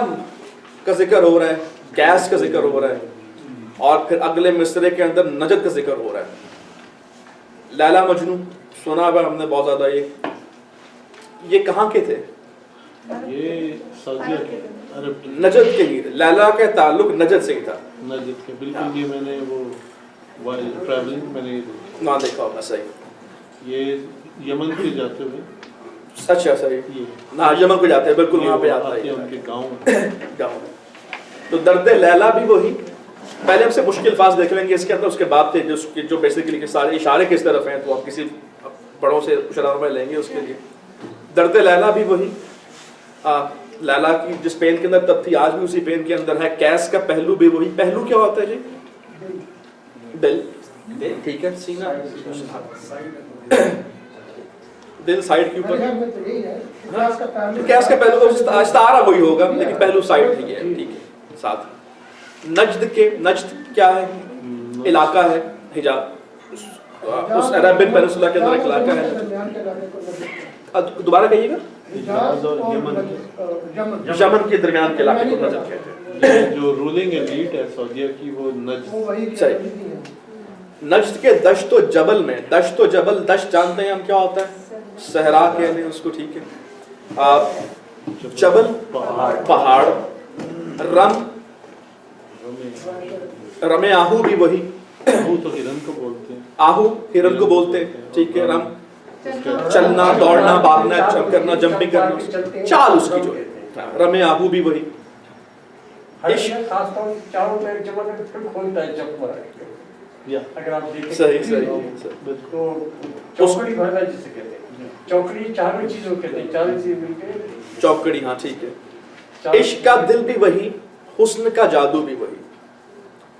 S1: کا ذکر ہو رہا ہے, گیس کا ذکر ہو رہا ہے, اور پھر اگلے مصرے کے اندر نجد کا ذکر ہو رہا ہے. لیلا مجنو سنا ہوا ہم نے بہت زیادہ. یہ کہاں کے تھے؟
S8: یہ سعودیہ کے عرب.
S1: نجد کے ہی. لیلا کا تعلق نجد سے ہی تھا.
S8: نجد کے بالکل. یہ میں نے وہ ٹریولنگ میں نے
S1: نہ دیکھا ہوگا. صحیح.
S8: یہ یمن کے جاتے ہوئے.
S1: اچھا صحیح. نہ یمن کو جاتے ہیں بالکل, وہاں پہ آتا ہے
S8: ان کے گاؤں
S1: میں. تو درد لیلا بھی وہی. پہلے ہم سے مشکل الفاظ دیکھ لیں گے اس کے اندر, اس کے بعد تھے جو بیسیکلی سارے اشارے کس طرف ہیں تو آپ کسی بڑوں سے اشاروں میں لیں گے اس کے لیے. درد لیلا بھی وہی, لیلا کی جس پین کے اندر تب تھی آج بھی اسی پین کے اندر ہے. کیس کا پہلو بھی وہی. پہلو کیا ہوتا ہے جی؟ دل. ٹھیک ہے, سینہ, دل سائڈ کے اوپر. کیس کا پہلو استعارہ وہی ہوگا لیکن پہلو سائڈ نہیں ہے. ٹھیک ہے. ساتھ نجد کے, نجد کیا ہے؟ علاقہ ہے, حجاز, اس عربک پینسولا کے اندر ایک علاقہ ہے. دوبارہ کہیے گا. یمن کے درمیان کے علاقے کو نجد کہتے ہیں.
S8: جو رولنگ ایلیٹ ہے سعودیہ کی وہ نجد.
S1: صحیح. نجد کے دشت و جبل میں, دشت و جبل, دشت جانتے ہیں ہم کیا ہوتا ہے؟ صحرا کہتے ہیں اس کو. ٹھیک ہے. جبل پہاڑ. رم, رم آہو بھی وہی.
S8: آہو تو ہرن کو بولتے ہیں.
S1: آہو ہرن کو بولتے ہیں. ٹھیک ہے. رم چلنا دوڑنا بھاگنا جمپ کرنا جمپنگ کرنا چال اس کی جو ہے رمے آہو بھی وہی
S5: خاص طور چاروں پیر جمع کر کے پھر کھولتا ہے جب مارا اگر آپ دیکھیں
S1: صحیح
S5: تو چوکڑی بھرنا جسے کہتے ہیں چوکڑی چاروں چیزوں کہتے ہیں چاروں چیزیں مل کے
S1: چوکڑی ہاں ٹھیک ہے عشق کا دل بھی وہی حسن کا جادو بھی وہی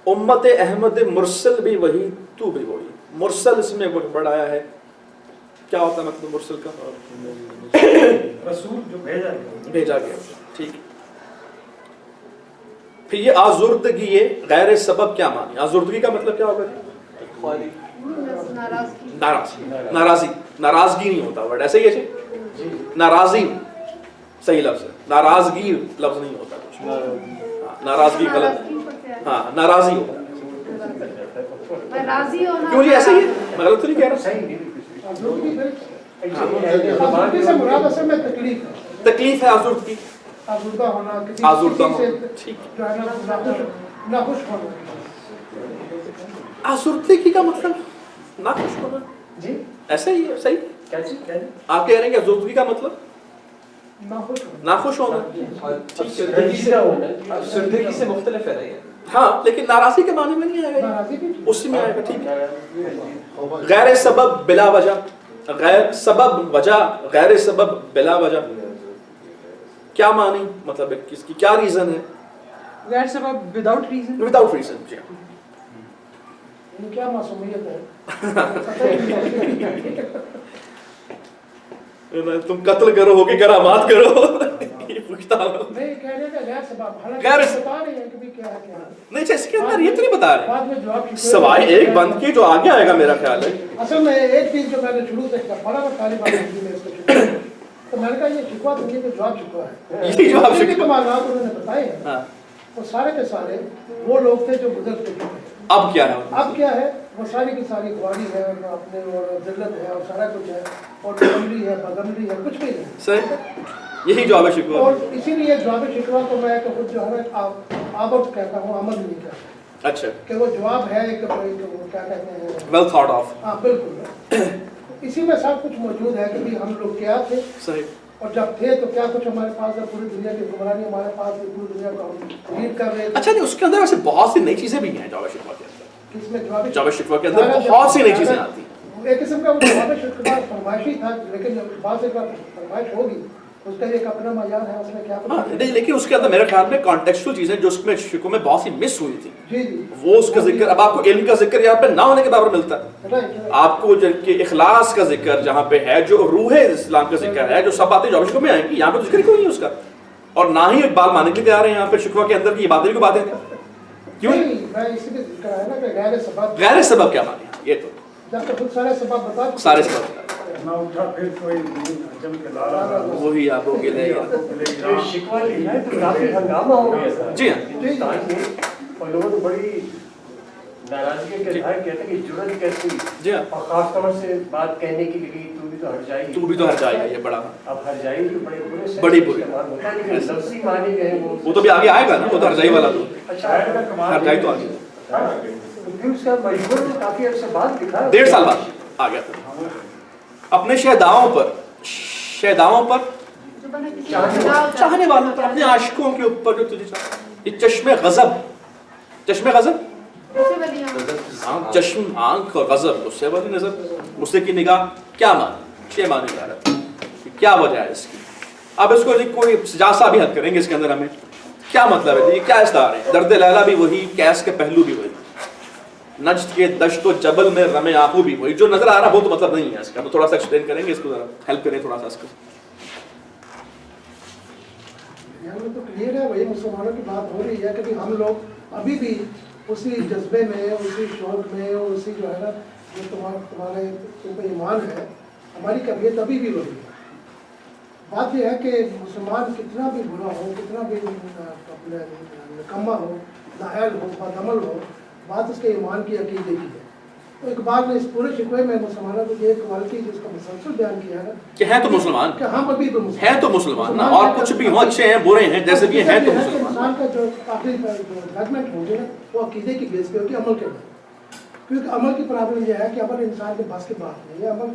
S1: امت احمد مرسل بھی وہی تو بھی وہی مرسل اس میں بڑھایا ہے کیا ہوتا ہے مطلب مرسل کا
S11: رسول جو
S1: بھیجا گیا ٹھیک پھر یہ آزردگی یہ غیر سبب کیا مانی آزردگی کا مطلب کیا ہوگا ناراضی ناراضگی نہیں ہوتا ورڈ ایسے ہی ہے ناراضی صحیح لفظ ہے ناراضگی لفظ نہیں ہوتا کچھ ناراضگی غلط ہاں ناراضی ہوتا کیوں جی ایسے ہی ہے میں غلط تو نہیں کہہ رہا
S3: آزردگی سے مراد اصل میں تکلیف ہے
S1: تکلیف ہے آزردگی
S3: آزردہ ہونا کسی
S1: آزردہ
S3: سے
S1: ٹھیک
S3: جو ہے نا ناخوش ہونا
S1: آزردگی کا مطلب ناخوش ہونا
S5: جی
S1: ایسا ہی ہے صحیح
S5: کیا چیز کہہ رہے
S1: آپ کہہ رہے ہیں کہ آزردگی کا مطلب
S3: ناخوش ہونا
S4: افسردگی سے مختلف ہے
S1: ہاں لیکن ناراضی کے معنی میں نہیں آئے گا
S3: ناراضی بھی
S1: اسی میں آئے گا ٹھیک ہے غیر سبب بلا وجہ غیر سبب وجہ غیر سبب بلا وجہ کیا معنی مطلب کس کی کیا ریزن ہے
S6: غیر سبب وداؤٹ ریزن
S1: وداؤٹ ریزن جی
S3: کیا معصومیت ہے
S1: تم قتل کرو ہو کہ کرامات کرو یہ پوچھتا ہوں
S3: نہیں کہہ رہے کہ غیر سبب
S1: غیر
S3: بتا رہے ہیں کہ بھی کیا ہے کیا
S1: نہیں اس کے اندر یہ تو نہیں بتا رہے
S3: بعد میں جواب
S1: سوائے ایک بند کے جو آگے آئے گا میرا خیال ہے
S3: اصل میں ایک چیز جو میں نے شروع سے پڑھا تھا طالب علم میں اس کو شکوا تو میں نے کہا یہ شکوا تو یہ جواب شکوا ہے
S1: یہ جواب شکوا
S3: معلومات انہوں نے بتائے ہیں وہ سارے کے سارے وہ لوگ تھے جو گزر چکے ہیں
S1: اب کیا ہے
S3: اب کیا ہے وہ ساری کی ساری خواری ہے اپنے اور ذلت ہے اور سارا کچھ ہے اور عملی ہے بدعملی ہے کچھ بھی نہیں
S1: صحیح یہی جواب شکوا
S3: اور اسی لیے جواب شکوا کو میں خود جو ہے آبد کہتا ہوں عمل نہیں کہتا
S1: اچھا
S3: کہ وہ جواب ہے ایک کیا کہتے ہیں
S1: ویل تھاٹ آف
S3: ہاں بالکل اسی میں سب کچھ موجود ہے کہ بھی ہم لوگ کیا تھے
S1: صحیح
S3: اور جب تھے تو کیا کچھ ہمارے پاس ہے پوری دنیا کی حکمرانی ہمارے پاس ہے پوری دنیا کو ہم لیڈ کر رہے تھے
S1: اچھا نہیں اس کے اندر ویسے بہت سی نئی چیزیں بھی ہیں جواب شکوا کے اندر
S3: اس میں
S1: جواب شکوا کے اندر بہت سی نئی چیزیں آتی ہیں
S3: ایک قسم کا وہ جواب شکوا فرمائشی تھا لیکن بعض ایک بار فرمائش ہوگی اس کا ایک اپنا معیار ہے اس میں کیا
S1: نہیں لیکن اس کے اندر میرے خیال میں کانٹیکسچوئل چیزیں جو اس میں شکوہ میں بہت سی مس ہوئی تھی
S3: جی جی
S1: وہ اس کا ذکر اب آپ کو علم کا ذکر یہاں پہ نہ ہونے کے برابر ملتا ہے آپ کو کہ اخلاص کا ذکر جہاں پہ ہے جو روح اسلام کا ذکر ہے جو سب باتیں جو شکوہ میں آئیں گی یہاں پہ ذکر کوئی نہیں اس کا اور نہ ہی اقبال ماننے کے لیے آ رہے ہیں یہاں پہ شکوہ کے اندر کی باتیں کو باتیں کیوں
S3: میں اسی لیے ذکر ہے نا کہ غیر سبب
S1: غیر سبب کیا مانے یہ تو
S3: جب تک خود سارے سبب بتا
S1: سارے سبب
S11: نہ اٹھا پھر کوئی حجم کے لارا
S1: وہی آپ کو گلے
S5: شکوا لکھا ہے تو کافی ہنگامہ ہو گیا تھا
S1: جی ہاں
S5: ہندوستان میں اور لوگوں نے بڑی ناراضگی کے اظہار کیا تھا کہ جرأت کیسی
S1: جی ہاں
S5: اور خاص طور سے بات کہنے کی لگی تو بھی تو ہٹ جائے
S1: تو بھی تو ہر جائے گا یہ بڑا
S5: اب ہر جائے تو بڑے برے سے
S1: بڑی بری
S5: استعمال ہوتا ہے لیکن لفظی معنی جو ہے
S1: وہ تو بھی آگے آئے گا نا وہ تو ہر جائی والا تو
S5: اچھا
S1: ہر جائی تو آگے
S5: پھر اس کا مجبور نے کافی عرصے بعد دکھا
S1: 1.5 سال بعد آ گیا تھا اپنے شہداؤں پر چاہنے والوں پر اپنے عاشقوں کے اوپر جو تجھے چاہتا یہ چشم غضب چشم آنکھ اور غضب غصے والی نظر غصے کی نگاہ کیا معنی یہ معنی جا رہا ہے کیا وجہ ہے اس کی اب اس کو کوئی سجاسہ بھی حل کریں گے اس کے اندر ہمیں کیا مطلب ہے یہ کیا استعار ہے درد لیلا بھی وہی کیس کے پہلو بھی وہی نجد کے دشت و جبل میں رمے آہو بھی وہی جو نظر آ رہا وہ تو مطلب نہیں ہے اس کا تو تھوڑا سا ایکسپلین کریں گے اس کو ذرا ہیلپ کریں تھوڑا سا اس کو
S3: یہاں تو کلیئر ہے وہی مسلمانوں کی بات ہو رہی ہے کہ ہم لوگ ابھی بھی اسی جذبے میں اسی شوق میں اور اسی جو ہے نا جو تمہارے ایمان ہے ہماری کبیت ابھی بھی وہی ہے بات یہ ہے کہ مسلمان کتنا بھی برا ہو کتنا بھی اپنے نکما ہو نااہل ہو بدعمل ہو بات اس کے ایمان کی عقیدے کی ہے تو اقبال نے اس پورے شکوے میں مسلمانوں کو یہ کوالٹی جس کا مسلسل بیان کیا ہے
S1: کہ ہیں تو مسلمان
S3: کہ ہم ابھی تو
S1: ہیں تو مسلمان اور کچھ بھی ہوں اچھے ہیں برے ہیں جیسے بھی ہیں تو مسلمان
S3: انسان کا جو آخری جو ججمنٹ ہوگی نا وہ عقیدے کی بیس پہ ہوگی عمل کے بعد کیونکہ عمل کی پرابلم یہ ہے کہ عمل انسان کے بس کی بات نہیں ہے عمل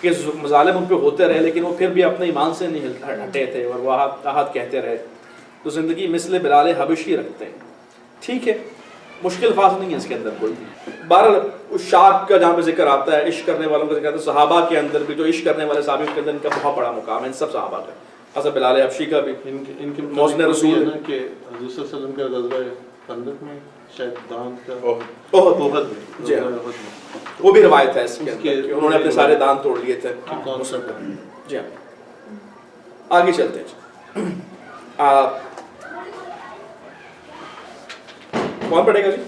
S1: کہ مظالم ان پہ ہوتے رہے لیکن وہ پھر بھی اپنے ایمان سے نہیں ہٹے تھے اور وہ احد کہتے رہے، تو زندگی مثل بلال حبشی رکھتے ہیں. ٹھیک ہے، مشکل الفاظ نہیں ہے اس کے اندر کوئی. بہرحال اس شاک کا جہاں پہ ذکر آتا ہے، عشق کرنے والوں کا ذکر آتا ہے، صحابہ کے اندر بھی جو عشق کرنے والے صحابہ کے اندر ان کا بہت بڑا مقام ہے، ان سب صحابہ کا. حضرت بلال حبشی کا بھی
S8: ان کے
S1: موزن رسول
S8: ہے نا کہ حضور صلی اللہ علیہ وسلم کا غزوہ خندق میں شاید دانت کا
S1: احد میں، جی وہ بھی روایت ہے اس کے اندر کہ انہوں نے اپنے سارے دانت توڑ لیے تھے. جی ہاں، آگے چلتے ہیں. کون پڑھے گا جی؟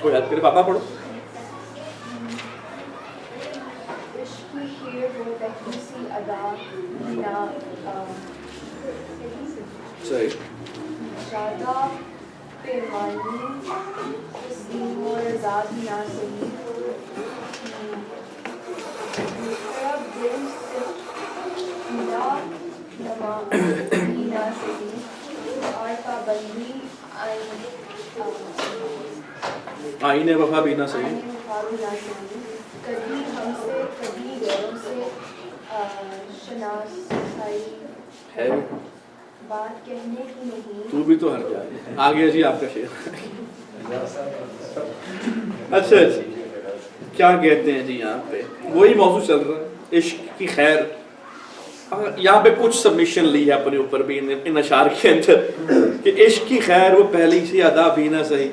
S1: کوئی ہیلپ کرے؟ پاپا پڑھو. صحیح.
S10: شاداب پیمانی تسلیم و رضا بھی نہ صحیح طرف دل میرا نما بھی نہ صحیح اور پابندی
S1: آئین وفا بھی نہ صحیح.
S10: کبھی ہم سے کبھی غیروں سے شناسائی
S1: ہے
S10: بات کہنے کی نہیں.
S1: تو بھی تو ہر جائے. آگے جی آپ کا شعر. اچھا جی، کیا کہتے ہیں جی یہاں پہ وہی موضوع چل رہا ہے، عشق کی خیر. یہاں پہ کچھ سبمیشن لی ہے اپنے اوپر بھی ان اشعار کے اندر کہ عشق کی خیر وہ پہلی سی ادا بھی نہ صحیح.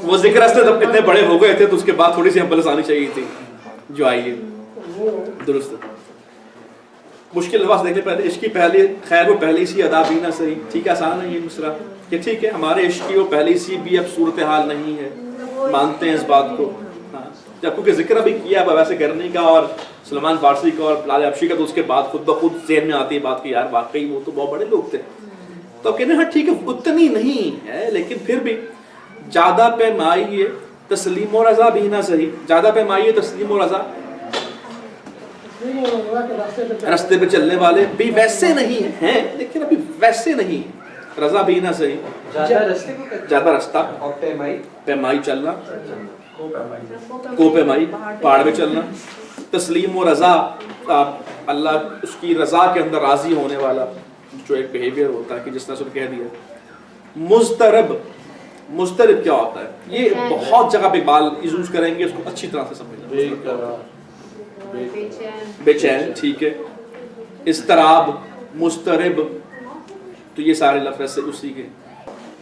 S1: وہ ذکر اس جب اتنے بڑے ہو گئے تھے تو اس کے بعد تھوڑی سی ہمبلس آنی چاہیے تھی جو آئی ہے. درست. مشکل الفاظ دیکھ لیں پہلے. عشق کی پہلی خیر وہ پہلی سی ادا بھی نہ صحیح. ٹھیک ہے، آسان ہے یہ مصرع کہ ٹھیک ہے ہمارے عشق کی وہ پہلی سی بھی اب صورتحال نہیں ہے، مانتے ہیں اس بات کو. ہاں، جب کیونکہ ذکر بھی کیا اب ویسے کرنے کا اور سلمان فارسی کا اور بلال حبشی کا، تو اس کے بعد خود بخود ذہن میں آتی ہے بات کہ یار واقعی وہ تو بہت بڑے لوگ تھے. تو اب کہنے ہاں ٹھیک ہے اتنی نہیں ہے لیکن پھر بھی زیادہ پیمائی تسلیم و رضا بھی نہ صحیح. زیادہ پیمائی تسلیم و رضا راستے پہ چلنے والے بھی ویسے نہیں ہیں لیکن ابھی ویسے نہیں. رضا بھی نہ صحیح، زیادہ رستہ پیمائی چلنا، کو پیمائی پہاڑ پہ چلنا. تسلیم و رضا اللہ اس کی رضا کے اندر راضی ہونے والا جو ایک بیہیویئر ہوتا ہے کہ جس طرح سے کہہ دیا. مضطرب، مضطرب کیا ہوتا ہے؟ یہ بہت جگہ پہ اقبال یوز کریں گے، اس کو اچھی طرح سے سمجھنا. بے چین، ٹھیک ہے. اضطراب، مضطرب، تو یہ سارے لفظ سے اسی کے.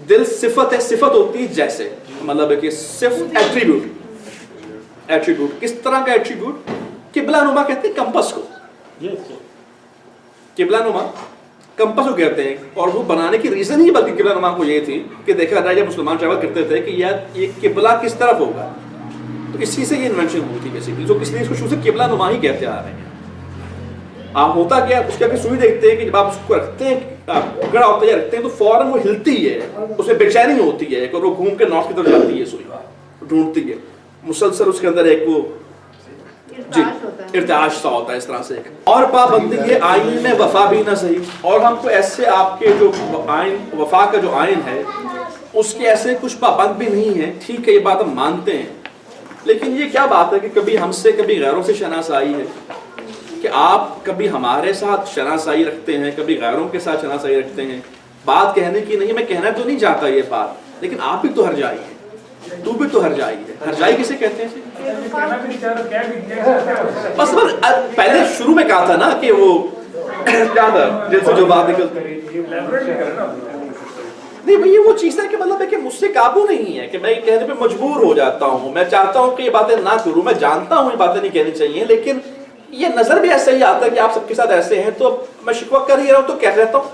S1: دل صفت ہے، صفت ہوتی ہے جیسے، مطلب ہے کہ صفت ایٹریبیوٹ. ایٹریبیوٹ کس طرح کا ایٹریبیوٹ؟ قبلہ نما کہتے ہیں کمپس کو. قبلہ نما کمپس کو کہتے ہیں، اور وہ بنانے کی ریزن ہی بلکہ قبلہ نما کو یہ تھی کہ دیکھا جائے جب مسلمان ٹریول کرتے تھے کہ یار یہ قبلہ کس طرف ہوگا، تو اسی سے یہ انوینشن ہوئی تھی بیسیکلی. جو اس لیے اس کو شروع سے قبلہ نما ہی کہتے آ رہے ہیں. آپ ہوتا کیا اس کے سوئی دیکھتے ہیں کہ جب آپ اس کو رکھتے ہیں گڑا ہوتا ہے رکھتے ہیں تو فوراً وہ ہلتی ہے، اس میں بے چینی ہوتی ہے اور وہ گھوم کے نارتھ کی طرف جاتی ہے، سوئی ڈھونڈتی ہے مسلسل. اس کے اندر ایک وہ جی ارتعاش سا ہوتا ہے اس طرح سے. اور پابندی یہ آئین وفا بھی نہ صحیح. اور ہم کو ایسے آپ کے جو آئین وفا کا جو آئین ہے اس کے ایسے کچھ پابند بھی نہیں ہے. ٹھیک ہے یہ بات ہم مانتے ہیں لیکن یہ کیا بات ہے کہ کبھی ہم سے کبھی غیروں سے شناسائی ہے کہ آپ کبھی ہمارے ساتھ شناسائی رکھتے ہیں کبھی غیروں کے ساتھ شناسائی رکھتے ہیں. بات کہنے کی نہیں، میں کہنا تو نہیں چاہتا یہ بات، لیکن آپ بھی تو ہر جائی ہے، تو بھی تو ہر جائی ہے. ہر جائی کسے کہتے ہیں؟ بس پہلے شروع میں کہا تھا نا کہ وہ کیا تھا جن سے جو بات نکلتی نہیں بھئی وہ چیز ہے کہ مطلب ہے کہ مجھ سے قابو نہیں ہے کہ میں یہ کہنے پہ مجبور ہو جاتا ہوں. میں چاہتا ہوں کہ یہ باتیں نہ کروں، میں جانتا ہوں یہ باتیں نہیں کہنی چاہیے، لیکن یہ نظر بھی ایسا ہی آتا ہے کہ آپ سب کے ساتھ ایسے ہیں تو میں شکوہ کر ہی رہا ہوں تو کہہ رہتا ہوں.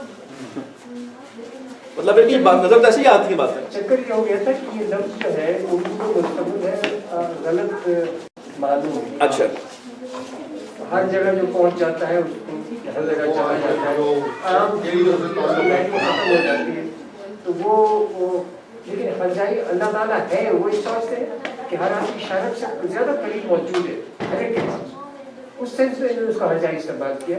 S1: مطلب یہ نظر تو ایسے ہی آتی ہے باتیں.
S5: چکر یہ ہو گیا تھا کہ یہ لفظ جو ہے اردو میں مستقبل ہے غلط معلوم.
S1: اچھا
S5: ہر جگہ جو پہنچ جاتا ہے اس کو ہر جگہ چلا جاتا ہے، عام ختم ہو جاتی ہے. تو وہ لیکن ہرجائی اللہ تعالیٰ ہے وہ اس سمجھتے ہیں کہ ہر آپ کی شرف سے زیادہ قریب موجود ہے ہر ایک کے پاس. اس سینس میں انہوں نے اس کا ہرجائی استعمال کیا.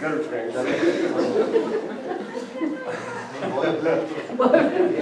S5: girlfriends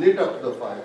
S9: lit up the fire.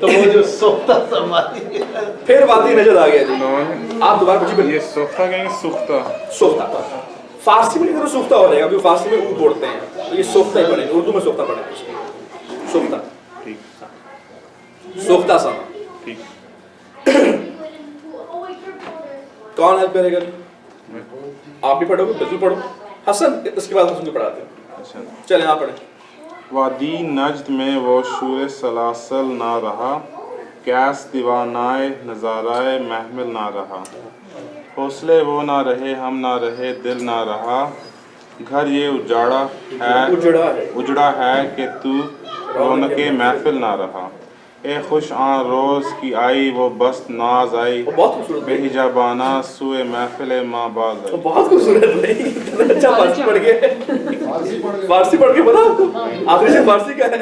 S8: تو وہ جو سوختہ سمائی
S1: پھر وادی نجد آ گیا جی. آپ دوبارہ پوچھیے.
S2: یہ سوختہ کہیں گے سوختہ.
S1: سوختہ فارسی میں کدھر سوختہ ہو رہے گا, کیونکہ فارسی میں او بولتے ہیں, تو یہ سوختہ ہی پڑھیں گے, اردو میں سوختہ پڑھیں گے. سوختہ سوختہ سما. کون ہیلپ کرے گا؟ آپ بھی پڑھو گے؟ بالکل پڑھو. حسن اس کے بعد حسن کو پڑھاتے ہیں. چلیں آپ پڑھیں.
S2: وادی نجد میں وہ شور سلاسل نہ رہا, کیس دیوانائے نظارائے محمل نہ رہا. حوصلے وہ نہ رہے, ہم نہ رہے, دل نہ رہا. گھر یہ اجڑا ہے کہ تو رونق محفل نہ رہا. اے خوش آن روز کی آئی وہ بست ناز آئی, بے حجابانہ سوئے محفل ماں باز آئی.
S1: بہت خوبصورت. اچھا فارسی پڑھ گئے. فارسی پڑھ کے بتا آپ کو آخری سے فارسی کا ہے.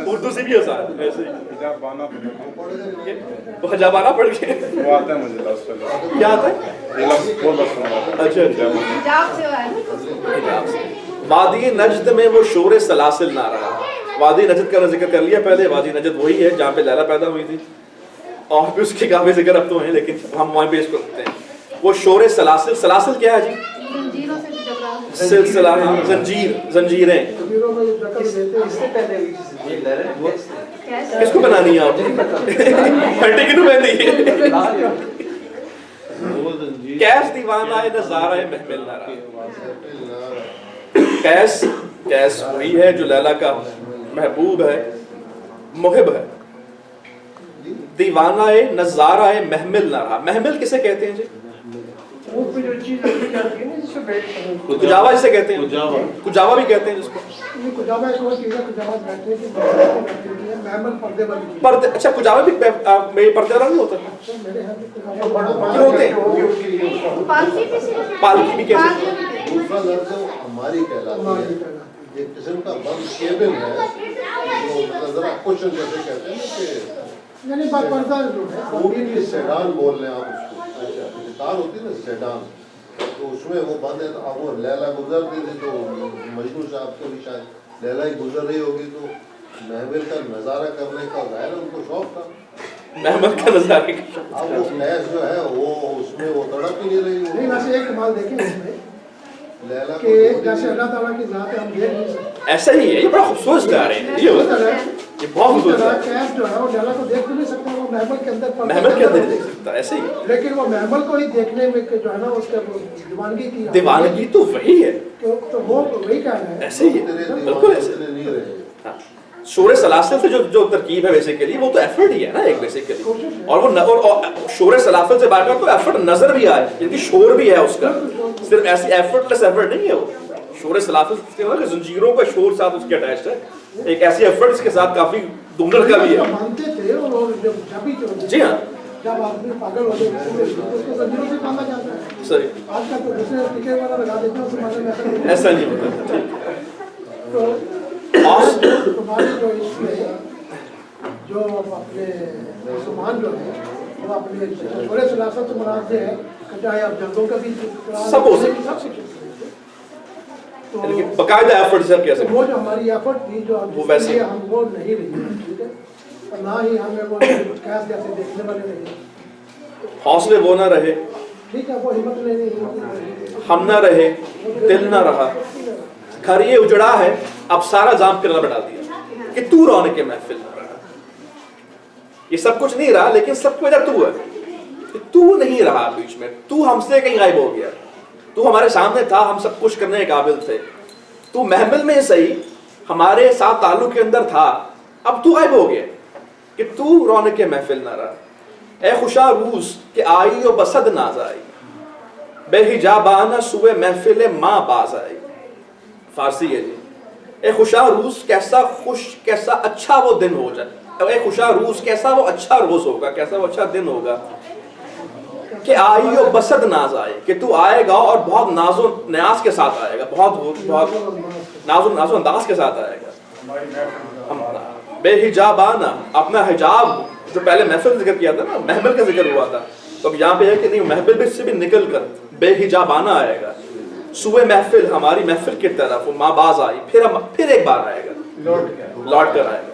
S1: اردو سے بھی آسان ہے. حجابانہ پڑھ کے
S2: وہ آتا ہے مجھے لفظ پہلے.
S1: کیا آتا ہے؟ اچھا. وادی نجد میں وہ شور سلاسل نہ رہا. وادی نجد کا ذکر کر لیا پہلے. وادی نجد وہی ہے جہاں پہ لیلا پیدا ہوئی تھی, اور بھی اس کے کافی ذکر اب تو ہیں, لیکن ہم وہیں پہ اس کو رکھتے ہیں. وہ شور سلاسل. سلاسل کیا ہے جی؟ سلسلہ, زنجیر, زنجیریں. کس کو بنانی ہے آپ؟ ہنٹی کنو بہنی ہے. کیس دیوانہ نظارہ محمل نہ رہا. کیس وہی ہے جو لیلا کا محبوب ہے, محب ہے. دیوانہ نظارہ محمل نہ رہا. محمل کسے کہتے ہیں جی؟ کجاوا جسے کہتے ہیں. کجاوا بھی کہتے ہیں جس کو. پردے. اچھا کجاوا بھی پردے والا نہیں ہوتا؟ کیوں ہوتے ہیں؟ پالکی بھی کہتے ہیں.
S9: دوسرا لفظ ہماری کہلاتی ہے. ایک قسم کا بند کیبن ہے جو ذرا کوشن جیسے کہتے ہیں کہ مووی کی سیڈان بول رہے ہیں آپ اس کو. اچھا کار ہوتی ہے نا سیڈان, تو اس میں وہ بند ہے. تو اب وہ لیلا گزرتی تھی تو مجنون صاحب کو بھی شاید لیلا ہی گزر رہی ہوگی, تو محمل کا نظارہ کرنے کا ظاہر ان کو شوق تھا.
S1: محمل کا نظارہ.
S9: اب وہ قیس جو ہے وہ اس میں وہ تڑپ ہی نہیں رہی.
S3: نہیں ویسے ایک کمال دیکھیں اس میں کہ جیسے اللہ تعالیٰ کی ذات ہم دیکھ نہیں سکتے.
S1: ایسا ہی ہے. یہ بڑا خوبصورت جا رہے ہیں. یہ بہت خوبصورت ہے.
S3: کیف جو ہے وہ لیلا کو دیکھ بھی نہیں سکتا, وہ محمل کے اندر
S1: محمل کے اندر دیکھ سکتا. ایسے ہی.
S3: لیکن وہ محمل کو ہی دیکھنے میں جو ہے نا اس کا دیوانگی کی.
S1: دیوانگی تو وہی ہے.
S3: تو وہ وہی کہنا ہے.
S1: ایسے ہی ہے. بالکل ایسے. شور سلاسل سے جو ترکیب ہے بیسیکلی وہ تو ایفرٹ ہی ہے نا ایک بیسیکلی. اور وہ شور سلاسل سے بات کریں تو ایفرٹ نظر بھی آئے, یعنی شور بھی ہے اس کا, صرف ایسی ایفرٹ لیس ایفرٹ نہیں ہے. وہ شور سلاسل سے زنجیروں کا شور ساتھ اس کے اٹیچڈ ہے. ایک ایسی ایفرٹ اس کے ساتھ کافی دونر کا بھی ہے.
S3: مانتے تھے اور جب بھی
S1: جی ہاں
S3: جب آدمی پاگل ہو جائے اس کو زنجیروں سے باندھا جاتا ہے.
S1: صحیح.
S3: آج کل تو دوسرے ٹکے والا لگا دیتے ہیں, اس زمانے میں
S1: ایسا نہیں ہوتا.
S3: تو تمہاری جو اس میں جو اپنے مسلمان جو ہے وہ اپنے شورِ سلاست سے مراد سے ہے کہ چاہے آپ جنگوں کا بھی
S1: سب ہو سکتے ہیں, باقاعدہ ایفرٹ سے کیا سکتے.
S3: وہ جو ہماری ایفرٹ تھی جو ہم وہ نہیں رہی, ٹھیک ہے, اور نہ ہی ہمیں وہ کیس جیسے دیکھنے والے نہیں.
S1: حوصلے وہ نہ رہے,
S3: ٹھیک ہے, وہ ہمت نہیں,
S1: ہم نہ رہے, دل نہ رہا. گھر یہ اجڑا ہے, اب سارا جام کرنا بڑھا دیا کہ تو رونق محفل نہ رہا. یہ سب کچھ نہیں رہا, لیکن سب کی وجہ تو ہے. تو نہیں رہا بیچ میں, تو ہم سے کہیں غائب ہو گیا. تو ہمارے سامنے تھا, ہم سب کچھ کرنے کے قابل تھے. تو محمل میں صحیح ہمارے ساتھ تعلق کے اندر تھا, اب تو غائب ہو گیا کہ تو رونق محفل نہ رہا. اے خوشا روز کہ آئی و بسد ناز آئی, بے حجابانہ سوئے محفل ماں باز آئی. فارسی ہے جی. اے خوشا روز کیسا خوش کیسا اچھا وہ دن ہو جائے. اے خوشا روز کیسا وہ اچھا روز ہوگا, کیسا وہ اچھا دن ہوگا کہ آئی و بسد ناز آئے, کہ تو آئے گا اور بہت ناز و نیاز کے ساتھ آئے گا, بہت ناز و انداز کے ساتھ آئے گا. بے حجابانہ, اپنا حجاب جو پہلے محفل ذکر کیا تھا نا, محمل کا ذکر ہوا تھا, تو اب یہاں پہ ہے کہ نہیں محفل سے بھی نکل کر بے حجابانہ آئے گا. سوئے محفل, ہماری محفل کی طرف, ماں باز آئی, پھر ایک بار آئے گا, لوٹ کر آئے گا.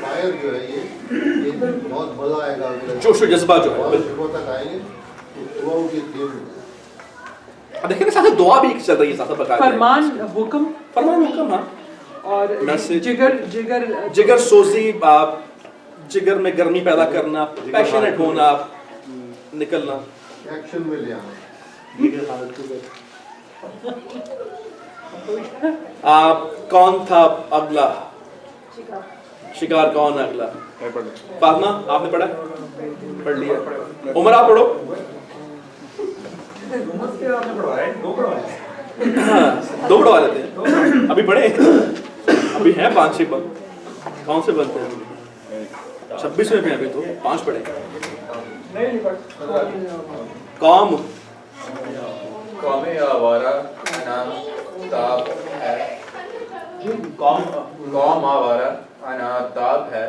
S9: فائر جو ہے یہ بہت مزہ آئے گا.
S1: جوش و جذبہ جو ہے
S9: صبح تک آئیں گے تو دعاؤں کی تھیم.
S1: دیکھیں نا ساتھ دعا بھی چل رہی ہے ساتھ بتا
S6: فرمان حکم
S1: ہاں.
S6: اور
S1: جگر سوزی، جگر میں گرمی پیدا کرنا، پیشنیٹ ہونا، نکلنا،
S9: ایکشن میں لے آنا.
S1: کون تھا اگلا شکار، کون اگلا؟ فاطمہ آپ نے پڑھا؟ پڑھ لیا. عمر آپ پڑھو. دو پڑھوا لیتے ہیں، ابھی پڑھے ابھی ہیں 5-6 بند. کون سے بنتے ہیں؟ 26 میں بھی ابھی تو 5 پڑھے. قوم
S12: آوارہ اناتاب ہے. قوم آوارہ اناتاب ہے،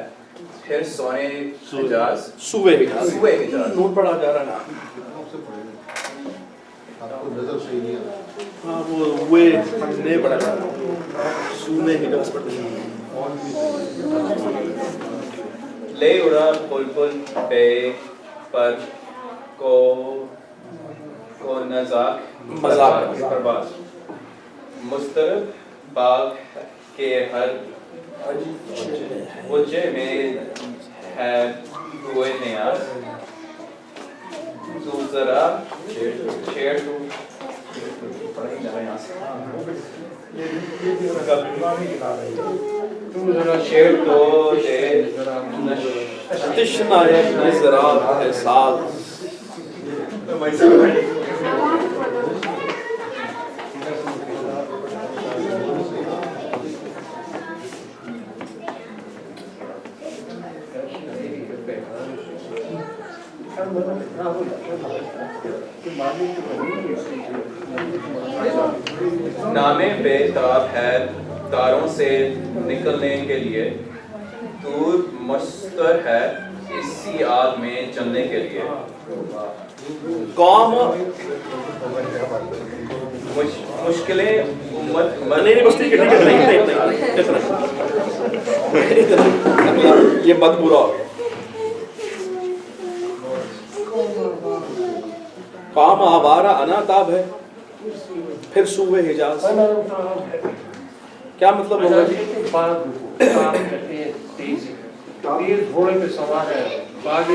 S12: پھر سونے حجاز
S1: سوئے حجاز. نون پڑھا جا رہا نا.
S9: آپ کو نظر صحیح نہیں آتا.
S1: ہاں وہ نہیں پڑھا جا رہا، سونے حجاز پڑھتے ہیں.
S12: لے اڑا بلبل بے پر کو مذاق پرواز. مسترب باغ کے ہر بچے میں ہے ہوئے نیاز. تو ذرا چھیڑ شیر تو دے
S1: تشنا ذرا احساس.
S12: نامے بے تاب ہے تاروں سے نکلنے کے لیے. دور مستر ہے اسی آگ میں جلنے کے لیے.
S1: قوم
S12: مشکلیں امت
S1: نہیں بس ٹھیک ہے نہیں یہ بد برا. قوم آوارہ اناتاب ہے، پھر سوئے حجاز. کیا مطلب ہوگا؟
S5: تیز گھوڑے پہ سوار ہے، باغ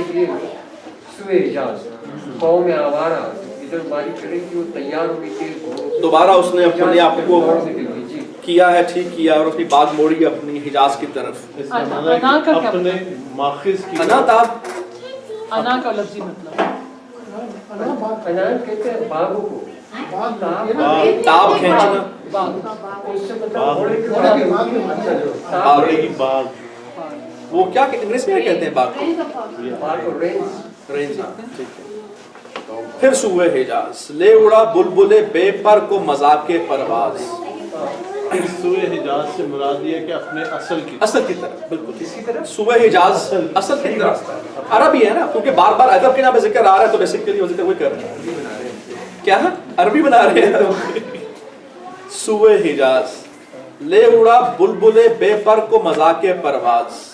S5: سوئے حجاز. قوم آوارہ ادھر باری کرے کہ وہ تیار ہوگی تیز گھوڑوں.
S1: دوبارہ اس نے اپنے آپ کو کیا ہے، ٹھیک کیا اور اپنی بات موڑی اپنی حجاز کی طرف.
S8: اپنے ماخذ کی
S1: اناتاب،
S6: انا کا لفظی مطلب
S5: انان کہتے ہیں باغوں کو.
S1: تاب کھینچنا،
S5: اس سے مطلب گھوڑے کی
S8: باغ.
S1: وہ کیا انگلش میں کہتے ہیں باغ کو؟
S5: باغ کو رینز.
S1: رینج. ٹھیک ہے. پھر سوئے حجاز. لے اڑا بلبل بے پر کو مذاق پرواز.
S8: سوئے حجاز سے مراد یہ ہے کہ اپنے اصل کی
S1: طرف. بالکل اسی طرح سوئے حجاز اصل کی طرف. عربی ہے نا، کیونکہ بار بار ادب کے نام پہ ذکر آ رہا ہے تو بیسیکلی وہ ذکر وہی کر رہے ہیں. کیا ہے؟ عربی بنا رہے ہیں. سوئے حجاز. لے اڑا بلبل بے پر کو مذاق پرواز.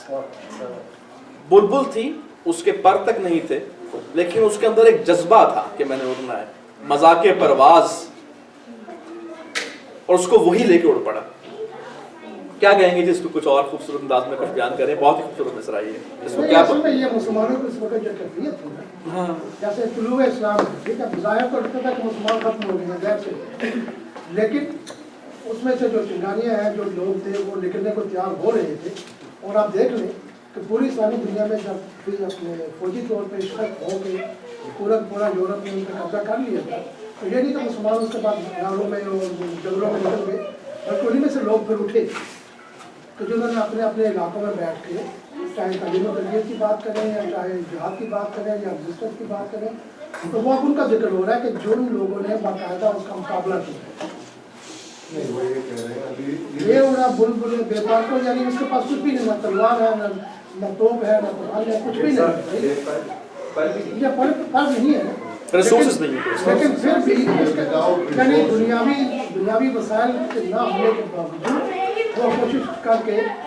S1: بلبل تھی، اس کے پر تک نہیں تھے، لیکن اس کے اندر ایک جذبہ تھا کہ میں نے اڑنا ہے. مذاق پرواز، اور اس کو وہی لے کے اڑ پڑا. کیا کہیں گے جس کو کچھ اور خوبصورت انداز میں کچھ بیان کریں؟ بہت ہی خوبصورت مصرع ہے اس کو کیا
S3: اصل میں یہ مسلمانوں کو اس وقت جو کیفیت تھی نا، جیسے طلوع اسلام ہے، ٹھیک ہے، ظاہر تو لگتا تھا کہ مسلمان ختم ہو گئے ہیں غیر سے، لیکن اس میں سے جو چنگانیاں ہیں، جو لوگ تھے وہ نکلنے کو تیار ہو رہے تھے. اور آپ دیکھ لیں کہ پوری اسلامی دنیا میں جب بھی اپنے فوجی طور پہ اشتراک ہو کے پورا یورپ نے ان پہ قبضہ کر لیا تھا، تو یہ نہیں کہ مسلمان اس کے بعد ناروں میں اور جنگلوں میں نکل گئے، بلکہ انہیں میں سے لوگ پھر اٹھے تو جنہوں نے اپنے اپنے علاقوں میں بیٹھ کے چاہے تعلیم و تربیت کی بات کریں یا چاہے جہاد کی بات کریں یا ایگزسٹنس کی بات کریں، تو وہ ان کا ذکر ہو رہا ہے کہ جن لوگوں نے باقاعدہ اس کا مقابلہ کیا. یہ اڑا بلبل بے پار کو، یعنی اس کے پاس کچھ بھی نہیں، نہ تلوار ہے، نہ توپ ہے، نہ قرآن ہے، کچھ بھی نہیں. یہ فرق نہیں ہے،
S1: ریسورسز نہیں ہیں،
S3: لیکن پھر بھی یعنی دنیاوی وسائل کے نہ ہونے کے باوجود وہ کوشش کر کے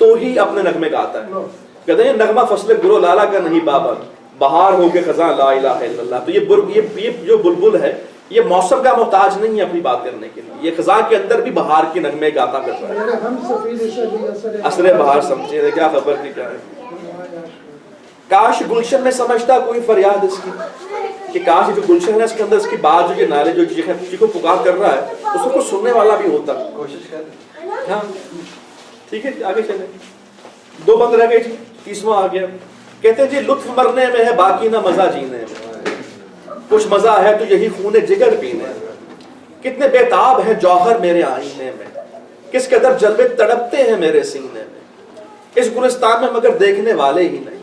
S1: تو ہی اپنے نغمے گاتا ہے. کہتے ہیں نغمہ فصل گلو لالا کا نہیں بابا، بہار ہو کے خزاں لا الہ الا اللہ. تو یہ جو بلبل ہے یہ موسم کا محتاج نہیں ہے اپنی بات کرنے کے لیے، یہ خزاں کے اندر بھی بہار کے نغمے گاتا کرتا ہے.
S3: ہم سفید
S1: اثر بہار سمجھے کیا خبر تھی کیا ہے. کاش گلشن میں سمجھتا کوئی فریاد اس کی، کہ کاش جو گلشن ہے اس کے اندر اس کی بات جو یہ نالے جو جی کو پکار کر رہا ہے اس کو کچھ سننے والا بھی ہوتا.
S4: کوشش کر.
S1: ہاں ٹھیک ہے آگے چلیں. 2 بند رہ گئے جی، 30واں آ گیا. کہتے ہیں جی لطف مرنے میں ہے باقی نہ مزہ جینے میں، کچھ مزہ ہے تو یہی خون جگر پینے میں. کتنے بیتاب ہیں جوہر میرے آئینے میں، کس قدر جلوے تڑپتے ہیں میرے سینے میں. اس گلستان میں مگر دیکھنے والے ہی نہیں،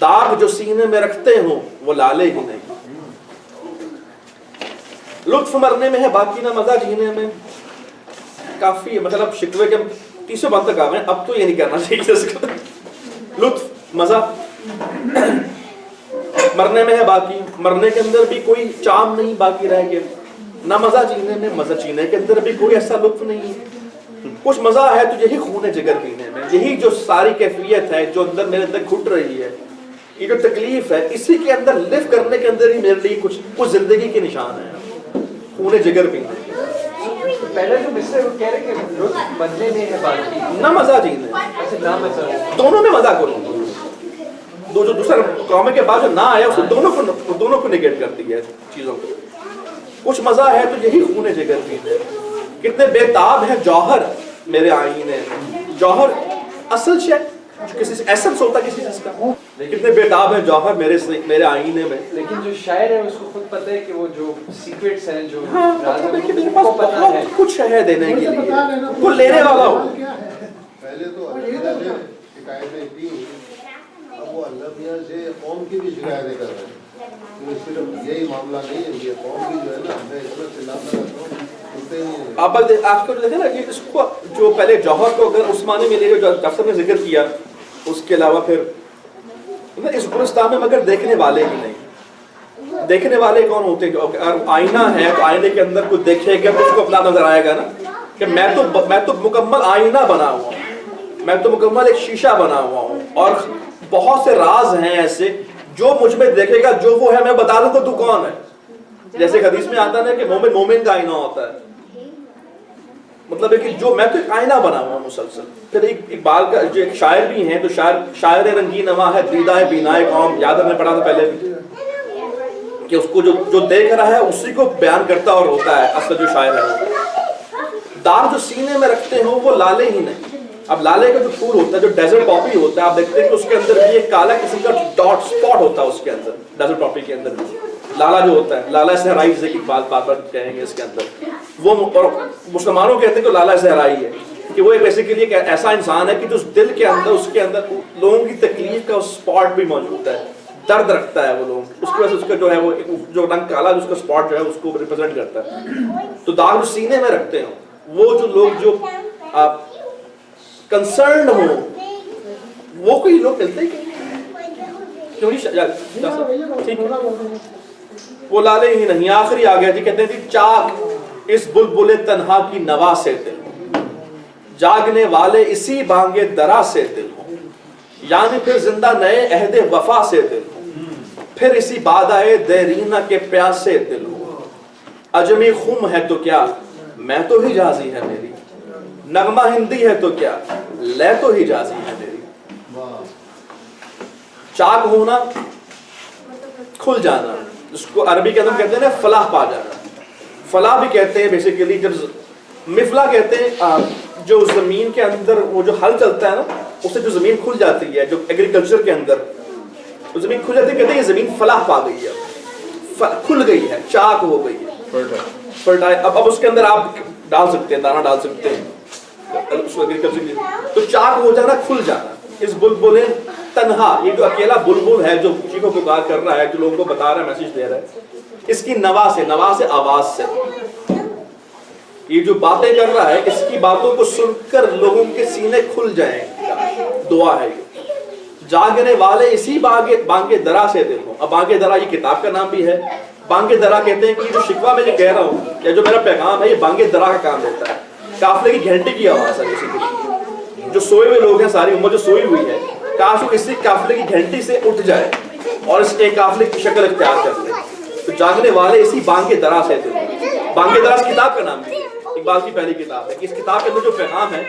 S1: داغ جو سینے میں رکھتے ہوں وہ لالے ہی نہیں. لطف مرنے میں ہے باقی نہ مزہ جینے میں، کافی مطلب شکوے کے 30 بند تک آ گئے. اب تو یہ نہیں کرنا چاہیے اس کا. لطف مزہ مرنے میں ہے باقی، مرنے کے اندر بھی کوئی چام نہیں باقی رہ گیا. نہ مزہ جینے میں، مزہ جینے کے اندر بھی کوئی ایسا لطف نہیں ہے. کچھ مزہ ہے تو یہی خون جگر پینے میں. یہی جو ساری کیفیت ہے جو اندر میرے اندر گھٹ رہی ہے، یہ جو تکلیف ہے، اسی کے اندر لفٹ کرنے کے اندر ہی میرے لیے کچھ زندگی کے نشان ہے، خون جگر پینے.
S4: پہلے جو مصرے وہ کہہ رہے کہ لطف مرنے میں ہے باقی
S1: نہ مزہ جینے،
S4: نہ مزہ،
S1: دونوں میں مزہ کروں. جو دوسرا قوم کے بعد جو نہ آیا اس دونوں کو نگیٹ کرتی ہے چیزوں کو. کچھ مزہ ہے تو یہی خون جگر پینے. کتنے بیتاب ہیں جوہر میرے آئینے میں. جوہر اصل شے کسی سے ایسنس ہوتا کسی چیز کا. کتنے بیتاب ہیں جوہر میرے آئینے میں.
S4: لیکن جو شاعر ہے اس کو خود پتہ ہے کہ وہ جو سیکرٹس ہیں جو
S1: میرے پاس بہت کچھ ہے دینے کے لیے، وہ لینے والا ہو.
S9: پہلے تو اللہ سے شکایتیں کی، اب وہ اللہ میاں سے قوم کی بھی شکایتیں کر رہے ہیں. صرف یہی معاملہ نہیں ہے، یہ قوم کی جو ہے نا ہمیں عزت سے لانا
S1: آپ کو دیکھیں نا کہ اس کو جو پہلے جوہر کو اگر اس معنی میں لے جو ڈاکٹر نے ذکر کیا، اس کے علاوہ پھر اس گلستان میں مگر دیکھنے والے ہی نہیں. دیکھنے والے کون ہوتے ہیں؟ اگر آئینہ ہے تو آئینے کے اندر کچھ دیکھے گا تو اس کو اپنا نظر آئے گا نا کہ میں تو مکمل آئینہ بنا ہوا ہوں، میں تو مکمل ایک شیشہ بنا ہوا ہوں، اور بہت سے راز ہیں ایسے جو مجھ میں دیکھے گا، جو وہ ہے میں بتا دوں تو کون ہے. جیسے حدیث میں آتا ہے کہ مومن کا آئینہ ہوتا ہے، مطلب ہے کہ جو میں تو ایک آئینہ بنا ہوا ہوں مسلسل. پھر اقبال کا جو ایک شاعر بھی ہیں تو شاعر رنگین نوا ہے دیدہ ہے بینائے قوم، یاد ہم نے پڑھا تھا پہلے بھی کہ اس کو جو دیکھ رہا ہے اسی کو بیان کرتا اور ہوتا ہے اصل جو شاعر ہے. داغ جو سینے میں رکھتے ہوں وہ لالے ہی نہیں. اب لالے کا جو پھول ہوتا ہے جو ڈیزرٹ پاپی ہوتا ہے، آپ دیکھتے ہیں کہ اس کے اندر بھی ایک کالا قسم کا ڈاٹ سپاٹ ہوتا ہے اس کے اندر. ڈیزرٹ پاپی کے اندر بھی لالا جو ہوتا ہے، لالا صحرائی سے بات بار کہیں گے اس کے اندر، وہ مسلمانوں کہتے ہیں کہ لالا صحرائی ہے، کہ وہ ایک بیسیکلی ایک ایسا انسان ہے کہ جو اس دل کے اندر اس کے اندر لوگوں کی تکلیف کا سپاٹ بھی موجود ہے، درد رکھتا ہے وہ لوگ، اس کی وجہ سے اس کا جو ہے وہ جو رنگ کالا اس کا سپاٹ جو ہے اس کو ریپرزینٹ کرتا ہے. تو داغ جو سینے میں رکھتے ہیں وہ جو لوگ جو کنسرن ہو وہ کوئی لوگ ملتے ہیں کیوں نہیں؟ وہ لالے ہی نہیں. آخری آ گیا جی، کہتے ہیں جی چاک اس بلبل تنہا کی نوا سے دل، جاگنے والے اسی بانگے درا سے دل ہوں، یعنی پھر زندہ نئے عہد وفا سے دل ہوں، پھر اسی بادائے دیرینہ کے پیاس سے دل ہوں. اجمی خم ہے تو کیا میں تو حجازی ہے میری، نغمہ ہندی ہے تو کیا لے تو حجازی ہے میری. چاک ہونا، کھل جانا، اس کو عربی کے اندر کہتے ہیں فلاح پا جانا. فلاح بھی کہتے ہیں بیسیکلی جب مفلا کہتے ہیں جو زمین کے اندر وہ جو ہل چلتا ہے نا اس سے جو زمین کھل جاتی ہے، جو ایگریکلچر کے اندر وہ زمین کھل جاتی ہے، کہتے ہیں یہ زمین فلاح پا گئی ہے، کھل گئی ہے، چاک ہو گئی ہے، فرٹائل. اب اس کے اندر آپ ڈال سکتے ہیں، دانہ ڈال سکتے ہیں اس ایگریکلچر کے. تو چاک ہو جانا، کھل جانا. اس بلبل تنہا، یہ جو اکیلا بلبل ہے جو کسی کو پکار کر رہا ہے، جو لوگوں کو بتا رہا ہے، میسج دے رہا ہے، اس کی نوا سے آواز سے، یہ جو باتیں کر رہا ہے اس کی باتوں کو سن کر لوگوں کے سینے کھل جائیں. دعا ہے یہ. جاگنے والے اسی بانگے درا سے دل ہوں. اب بانگے درا یہ کتاب کا نام بھی ہے. بانگے درا کہتے ہیں کہ جو شکوہ میں جو کہہ رہا ہوں یا جو میرا پیغام ہے یہ بانگے درا کا کام دیتا ہے. قافلے کی گھنٹی کی آواز ہے کسی کی. جو سوئے ہوئے لوگ ہیں ساری امت جو سوئی ہوئی ہے کاش وہ اسی قافلے کی گھنٹی سے اٹھ جائے اور اس ایک قافلے کی شکل اختیار کر لے. تو جاگنے والے اسی بانگ دراز ہے. بانگ دراز کتاب کا نام ہے, اقبال کی پہلی کتاب ہے. کہ اس کتاب کے اندر جو پیغام ہے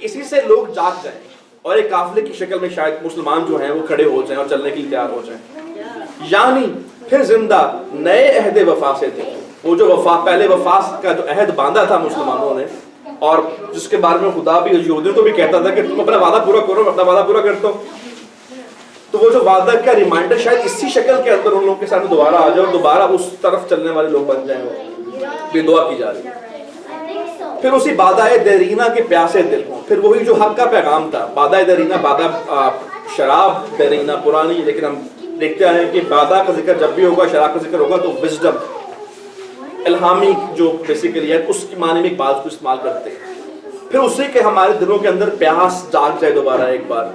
S1: اسی سے لوگ جاگ جائیں اور ایک قافلے کی شکل میں شاید مسلمان جو ہیں وہ کھڑے ہو جائیں اور چلنے کے لیے تیار ہو جائیں. یعنی پھر زندہ نئے عہد وفا سے تھے. وہ جو وفا پہلے وفا کا جو عہد باندھا تھا مسلمانوں نے اور جس کے بارے میں خدا بھی یہودیوں کو بھی کہتا تھا کہ تم اپنا وعدہ پورا کرو, اپنا وعدہ پورا کرتا ہوں. تو وہ جو وعدہ کا ریمائنڈر شاید اسی شکل کے اندر ان لوگوں کے ساتھ دوبارہ آ جائے اور دوبارہ اس طرف چلنے والے لوگ بن جائیں. وہ دعا کی جا رہی ہے. پھر اسی بادائے دیرینہ کے پیاسے دل ہوں. پھر وہی جو حق کا پیغام تھا. بادائے دیرینہ, بادہ شراب دیرینہ پرانی, لیکن ہم دیکھتے ہیں کہ بادہ کا ذکر جب بھی ہوگا, شراب کا ذکر ہوگا تو وزڈم الہامی جو بیسیکلی ہے اس کی معنی میں ایک بات کو استعمال کرتے ہیں. پھر اسی کے ہمارے دلوں کے اندر پیاس جاگ جائے دوبارہ ایک بار.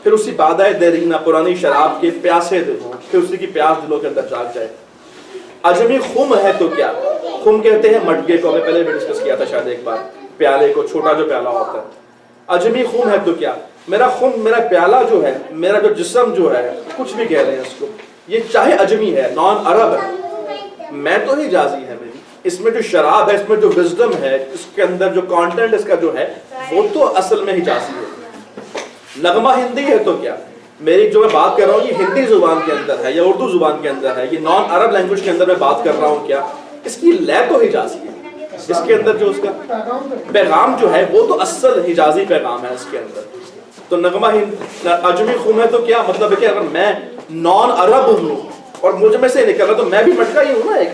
S1: پھر اسی بادائے دیرینہ پرانی شراب کے پیاسے دل ہوں. پھر اسی کی پیاس دلوں کے اندر جاگ جائے. عجمی خم ہے تو کیا, خم کہتے ہیں مٹکے کو, ہمیں پہلے بھی ڈسکس کیا تھا شاید ایک بار, پیالے کو, چھوٹا جو پیالہ ہوتا ہے. عجمی خم ہے تو کیا, میرا خم, میرا پیالہ جو ہے, میرا جو جسم جو ہے, کچھ بھی کہہ رہے ہیں اس کو, یہ چاہے عجمی ہے, نان عرب ہے, میں تو ہی جازی ہے میری. اس میں جو شراب ہے, اس میں جو وزڈم ہے, اس کے اندر جو کانٹینٹ اس کا جو ہے وہ تو اصل میں حجازی ہے. نغمہ ہندی ہے تو کیا, میری جو میں بات کر رہا ہوں یہ ہندی زبان کے اندر ہے یا اردو زبان کے اندر ہے, یہ نان عرب لینگویج کے اندر میں بات کر رہا ہوں, کیا اس کی لے تو حجازی ہے. اس کے اندر جو اس کا پیغام جو ہے وہ تو اصل حجازی پیغام ہے اس کے اندر. تو نغمہ ہند عجمی خم ہے تو کیا مطلب ہے کہ اگر میں نان عرب ہوں اور مجھ میں سے نکل رہا تو میں بھی مٹکا ہی ہوں نا ایک,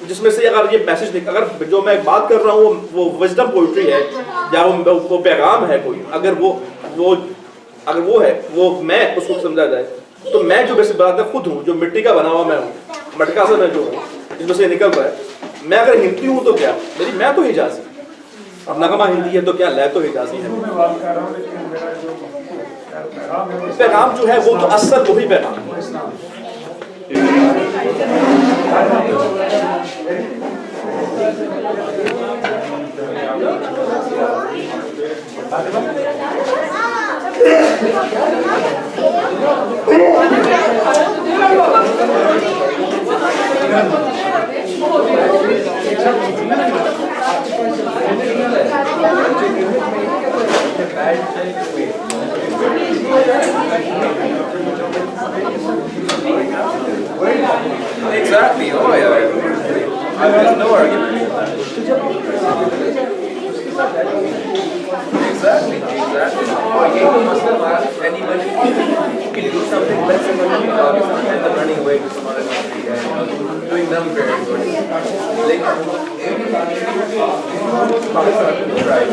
S1: جس میں سے اگر یہ میسج نکل, اگر جو میں بات کر رہا ہوں وہ وزڈم پوئٹری ہے یا وہ پیغام ہے کوئی, اگر وہ ہے وہ میں اس کو سمجھا جائے تو میں جو ویسے بات خود ہوں, جو مٹی کا بنا ہوا میں ہوں, مٹکا سے میں جو ہوں جس میں سے نکل رہا ہے, میں اگر ہندی ہوں تو کیا میری میں تو حجازی. اب نغمہ ہندی ہے تو کیا لے تو حجازی ہے. پیغام جو ہے وہ تو اصل وہی پیغام ہے.
S12: Exactly. Oh yeah. There's no argument. Exactly. Anybody can do something less than and then running away to some other country and doing them very good. Like Pakistan, right?